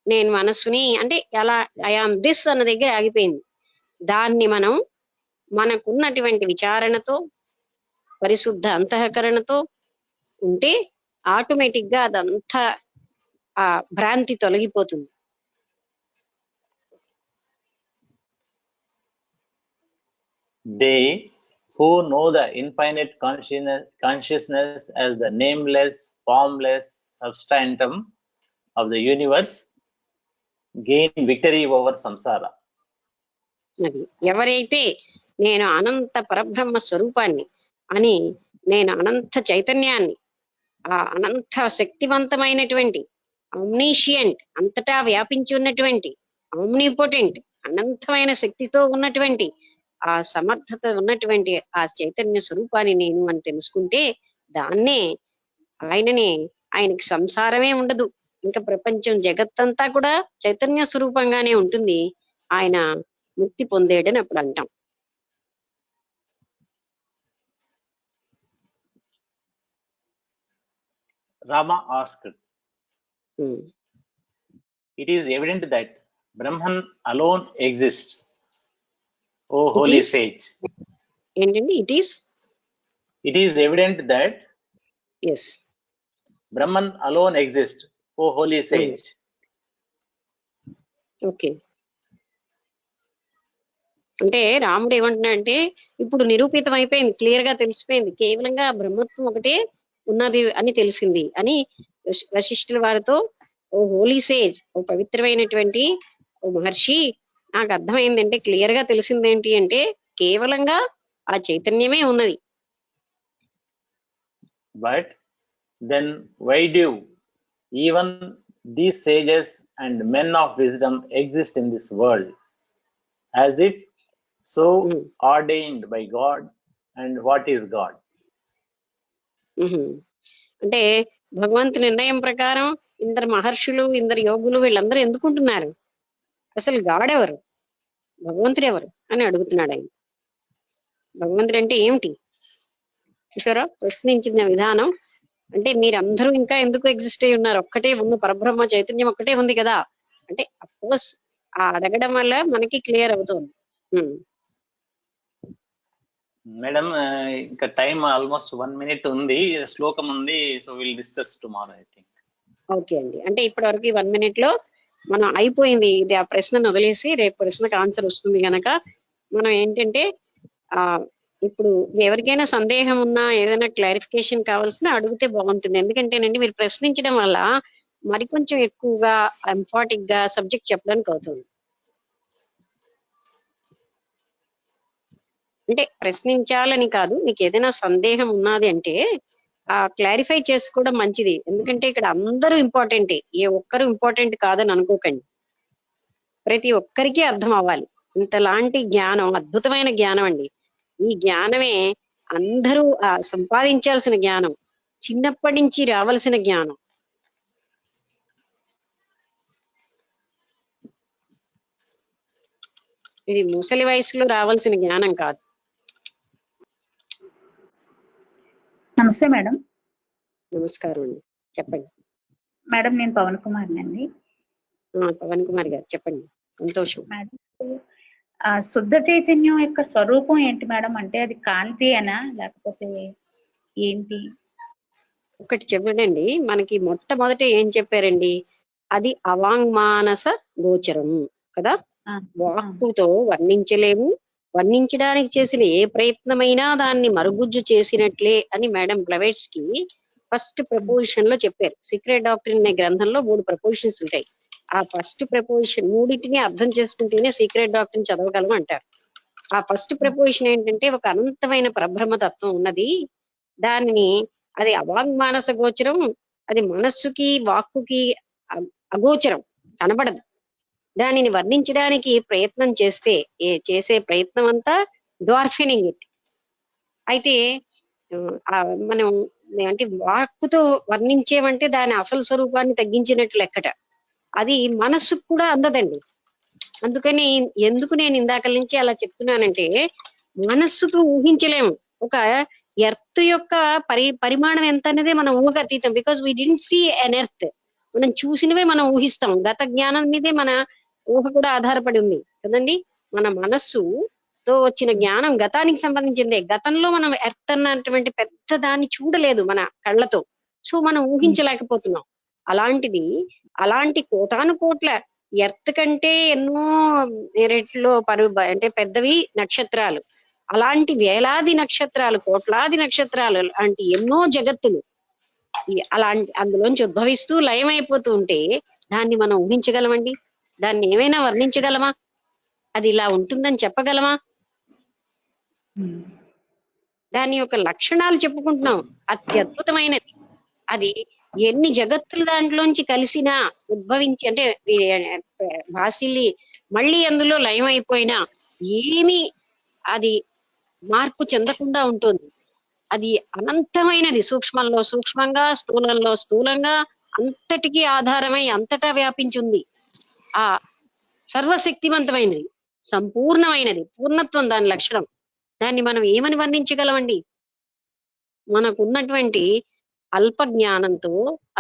నేను మనస్సుని అంటే ఎలా ఐఆమ్ దిస్ అన్న దగ్గర ఆగిపోయింది. దాన్ని మనం మనకున్నటువంటి విచారణతో పరిశుద్ధ అంతఃకరణతో ఉంటే ఆటోమేటిక్ గా అదంతా ఆ భ్రాంతి తొలగిపోతుంది. They who know the infinite consciousness as the nameless, formless substantum of the universe gain victory over samsara. అది ఎవరైతే నేను అనంత పరబ్రహ్మ స్వరూపాన్ని అని, నేను అనంత చైతన్యాన్ని, ఆ అనంత శక్తివంతమైనటువంటి ఆమ్నీషియంట్, అంతటా వ్యాపించి ఉన్నటువంటి ఆమ్నిపోటెంట్, అనంతమైన శక్తితో ఉన్నటువంటి ఆ సమర్థత ఉన్నటువంటి ఆ చైతన్య స్వరూపాన్ని నేను అని తెలుసుకుంటే దాన్నే ఆయనకి సంసారమే ఉండదు. ఇంకా ప్రపంచం జగత్తంతా కూడా చైతన్య స్వరూపంగానే ఉంటుంది. ఆయన ముక్తి పొందేడని అప్పుడు అంటాం. Rama asked, it is evident that Brahman alone exists, O holy sage. ఏంటండి? It is evident that yes, Brahman alone exists, O holy sage. Okay. అంటే రాముడు ఏమంటున్నాడంటే, ఇప్పుడు నిరూపితం అయిపోయింది, క్లియర్ గా తెలిసిపోయింది, కేవలంగా బ్రహ్మత్వం ఒకటే ఉన్నది అని తెలిసింది అని వశిష్ఠుల వారితో, ఓ హోలీ సేజ్, ఓ పవిత్రమైనటువంటి ఓ మహర్షి, నాకు అర్థమైందంటే, క్లియర్ గా తెలిసిందేంటి అంటే కేవలంగా ఆ చైతన్యమే ఉన్నది. But then why do even these sages and men of wisdom exist in this world as if so ordained by God? And what is God? అంటే భగవంతు నిర్ణయం ప్రకారం ఇందరు మహర్షులు, ఇందరు యోగులు, వీళ్ళందరూ ఎందుకుంటున్నారు? అసలు గాడ్ ఎవరు, భగవంతుడు ఎవరు అని అడుగుతున్నాడు ఆయన. భగవంతుడు అంటే ఏమిటి చూసారా ప్రశ్నించిన విధానం. అంటే మీరందరూ ఇంకా ఎందుకు ఎగ్జిస్ట్ అయి ఉన్నారు? ఒక్కటే ఉన్న పరబ్రహ్మ చైతన్యం ఒక్కటే ఉంది కదా అంటే, అఫ్కోర్స్ ఆ అడగడం వల్ల మనకి క్లియర్ అవుతుంది. మేడం ఇంకా టైం ఆల్మోస్ట్ 1 minute ఉంది, శ్లోకం ఉంది, so will discuss tomorrow I think. Okay అండి. అంటే ఇప్పటి వరకు ఈ 1 minute లో మనం అయిపోయింది. ఇది ఆ ప్రశ్నను వదిలేసి రేపు ప్రశ్నకు ఆన్సర్ వస్తుంది గనక మనం ఏంటంటే ఇప్పుడు ఎవరికైనా సందేహం ఉన్నా ఏదైనా క్లారిఫికేషన్ కావాల్సిన అడిగితే బాగుంటుంది. ఎందుకంటేనండి మీరు ప్రశ్నించడం వల్ల మరికొంచెం ఎక్కువగా ఎంఫాటిక్ గా సబ్జెక్ట్ చెప్పడానికి అవుతుంది. అంటే ప్రశ్నించాలని కాదు, మీకు ఏదైనా సందేహం ఉన్నది అంటే క్లారిఫై చేసుకోవడం మంచిది. ఎందుకంటే ఇక్కడ అందరూ ఇంపార్టెంటే, ఏ ఒక్కరు ఇంపార్టెంట్ కాదని అనుకోకండి. ప్రతి ఒక్కరికి అర్థం అవ్వాలి. ఇంతలాంటి జ్ఞానం అద్భుతమైన జ్ఞానం అండి. ఈ జ్ఞానమే అందరూ సంపాదించాల్సిన జ్ఞానం, చిన్నప్పటి నుంచి రావాల్సిన జ్ఞానం. ఇది ముసలి వయసులో రావాల్సిన జ్ఞానం కాదు. నమస్తే మేడం. నమస్కారం అండి, చెప్పండి మేడం. నేను పవన్ కుమార్ అండి. పవన్ కుమార్ గారు చెప్పండి. సంతోషం మేడం, శుద్ధ చైతన్యం యొక్క స్వరూపం ఏంటి మేడం? అంటే అది కాంతి అనా లేకపోతే ఏంటి? ఒకటి చెప్పండి. మనకి మొట్టమొదట ఏం చెప్పారండి? అది అవాంగ్మానస గోచరం కదా. వాక్కుతో వర్ణించలేము, వర్ణించడానికి చేసిన ఏ ప్రయత్నమైనా దాన్ని మరుగుజ్జు చేసినట్లే అని మేడం బ్లవెట్స్ కి ఫస్ట్ ప్రపోజిషన్ లో చెప్పారు. సీక్రెట్ డాక్ట్రిన్ అనే గ్రంథంలో 3 ప్రపోజిషన్స్ ఉంటాయి. ఆ ఫస్ట్ ప్రపోజిషన్ మూడింటిని అర్థం చేసుకుంటేనే సీక్రెట్ డాక్ట్రిన్ చదవగలం అంటారు. ఆ ఫస్ట్ ప్రపోజిషన్ ఏంటంటే ఒక అనంతమైన పరబ్రహ్మతత్వం ఉన్నది, దానిని అది అవాంగ్మానస గోచరం, అది మనస్సుకి వాక్కుకి అగోచరం, కనబడదు. దానిని వర్ణించడానికి ప్రయత్నం చేసే ప్రయత్నం అంతా డ్వార్ఫెనింగ్ ఇట్. అయితే మనం అంటే వాక్కుతో వర్ణించేమంటే దాని అసలు స్వరూపాన్ని తగ్గించినట్లు లెక్కట. అది మనస్సుకు కూడా అందదండి. అందుకని ఎందుకు నేను ఇందాక నుంచి అలా చెప్తున్నానంటే, మనస్సుతో ఊహించలేము. ఒక ఎర్త్ యొక్క పరిమాణం ఎంత అనేది మనం ఊహకు అతీతం. Because we didn't see an earth. మనం చూసినవే మనం ఊహిస్తాం. గత జ్ఞానం మీదే మన ఊహ కూడా ఆధారపడి ఉంది కదండి. మన మనస్సుతో వచ్చిన జ్ఞానం గతానికి సంబంధించిందే. గతంలో మనం ఎర్త్ అన్నటువంటి పెద్ద దాన్ని చూడలేదు మన కళ్ళతో, సో మనం ఊహించలేకపోతున్నాం. అలాంటిది అలాంటి కోటాను కోట్ల ఎర్త్ కంటే ఎన్నో రెట్లో అంటే పెద్దవి నక్షత్రాలు, అలాంటి వేలాది నక్షత్రాలు, కోట్లాది నక్షత్రాలు లాంటి ఎన్నో జగత్తులు అలాంటి అందులోంచి ఉద్భవిస్తూ లయమైపోతూ ఉంటే దాన్ని మనం ఊహించగలమండి? దాన్ని ఏమైనా వర్ణించగలమా? అది ఇలా ఉంటుందని చెప్పగలమా? దాని యొక్క లక్షణాలు చెప్పుకుంటున్నాం, అత్యద్భుతమైనది. అది ఎన్ని జగత్తులు దాంట్లోంచి కలిసినా ఉద్భవించి అంటే భాసిల్లి మళ్ళీ అందులో లయమైపోయినా ఏమీ అది మార్పు చెందకుండా ఉంటుంది. అది అనంతమైనది, సూక్ష్మంలో సూక్ష్మంగా, స్థూలంలో స్థూలంగా, అంతటికీ ఆధారమై అంతటా వ్యాపించింది. ఆ సర్వశక్తివంతమైనది, సంపూర్ణమైనది, పూర్ణత్వం దాని లక్షణం. దాన్ని మనం ఏమని వర్ణించగలమండి? మనకున్నటువంటి అల్ప జ్ఞానంతో,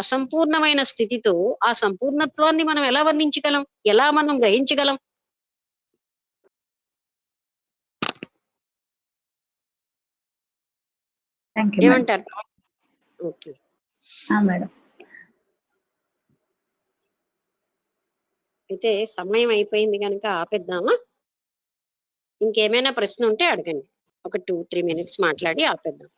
అసంపూర్ణమైన స్థితితో ఆ సంపూర్ణత్వాన్ని మనం ఎలా వర్ణించగలం? ఎలా మనం గ్రహించగలం? ఏమంటారు? Okay madam. అయితే సమయం అయిపోయింది కనుక ఆపేద్దామా? ఇంకేమైనా ప్రశ్న ఉంటే అడగండి. ఒక 2-3 minutes మాట్లాడి ఆపేద్దాం.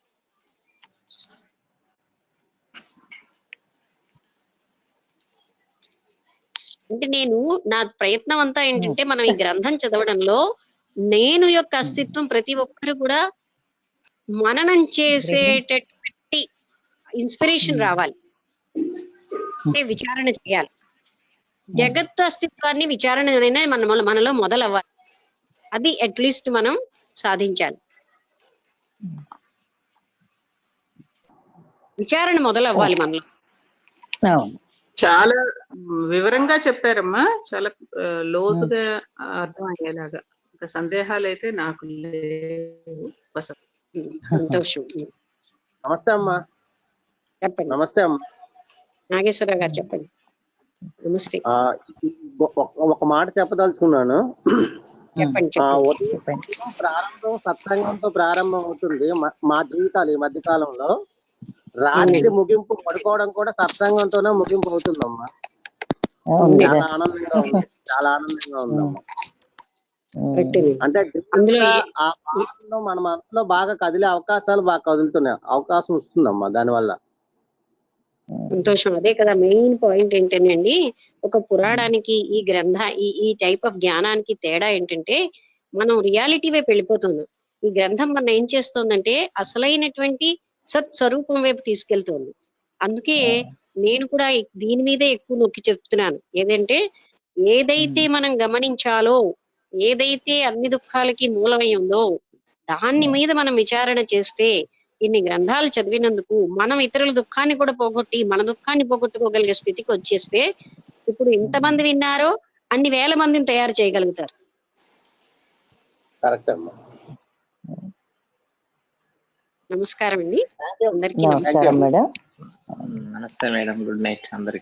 అంటే నా ప్రయత్నం అంతా ఏంటంటే, మనం ఈ గ్రంథం చదవడంలో నేను యొక్క అస్తిత్వం ప్రతి ఒక్కరు కూడా మననం చేసేటటువంటి ఇన్స్పిరేషన్ రావాలి, అంటే విచారణ చేయాలి. జగత్తు అస్తిత్వాన్ని విచారణ మనలో మొదలవ్వాలి. అది అట్లీస్ట్ మనం సాధించాలి. విచారణ మొదలవ్వాలి మనలో. చాలా వివరంగా చెప్పారమ్మా, చాలా లోతుగా అర్థం అయ్యేలాగా. ఇంకా సందేహాలు అయితే నాకు లేవు. సంతోషం. నమస్తే అమ్మా. చెప్పండి. నమస్తే అమ్మా. నాగేశ్వరరావు గారు చెప్పండి. నమస్తే. ఒక మాట చెప్పదలుచుకున్నాను. చెప్పండి. ప్రారంభం సత్సంగంతో ప్రారంభం అవుతుంది మా జీవితాలు ఈ మధ్య కాలంలో. రాత్రి ముగింపు పడుకోవడం కూడా సత్సంగంతోనే ముగింపు అవుతుందమ్మా. చాలా ఆనందంగా ఉంది, చాలా ఆనందంగా ఉందమ్మా. అంటే ఆ పాటలో మన మనసులో బాగా కదిలే అవకాశాలు బాగా కదులుతున్నాయి, అవకాశం వస్తుందమ్మా దానివల్ల. సంతోషం. అదే కదా మెయిన్ పాయింట్ ఏంటండి, ఒక పురాణానికి ఈ ఈ టైప్ ఆఫ్ జ్ఞానానికి తేడా ఏంటంటే మనం రియాలిటీ వైపు వెళ్ళిపోతున్నాం. ఈ గ్రంథం మనం ఏం చేస్తోందంటే అసలైనటువంటి సత్ స్వరూపం వైపు తీసుకెళ్తోంది. అందుకే నేను కూడా దీని మీదే ఎక్కువ నొక్కి చెప్తున్నాను. ఏదంటే ఏదైతే మనం గమనించాలో, ఏదైతే అన్ని దుఃఖాలకి మూలమై ఉందో దాన్ని మీద మనం విచారణ చేస్తే, ఇన్ని గ్రంథాలు చదివినందుకు మనం ఇతరుల దుఃఖాన్ని కూడా పోగొట్టి మన దుఃఖాన్ని పోగొట్టుకోగలిగే స్థితికి వచ్చేస్తే, ఇప్పుడు ఇంతమంది విన్నారో అన్ని వేల మందిని తయారు చేయగలుగుతారు. కరెక్ట్ అమ్మా. నమస్కారం అండి అందరికీ. నమస్కారం మేడం. నమస్తే మేడం, గుడ్ నైట్ అందరికి.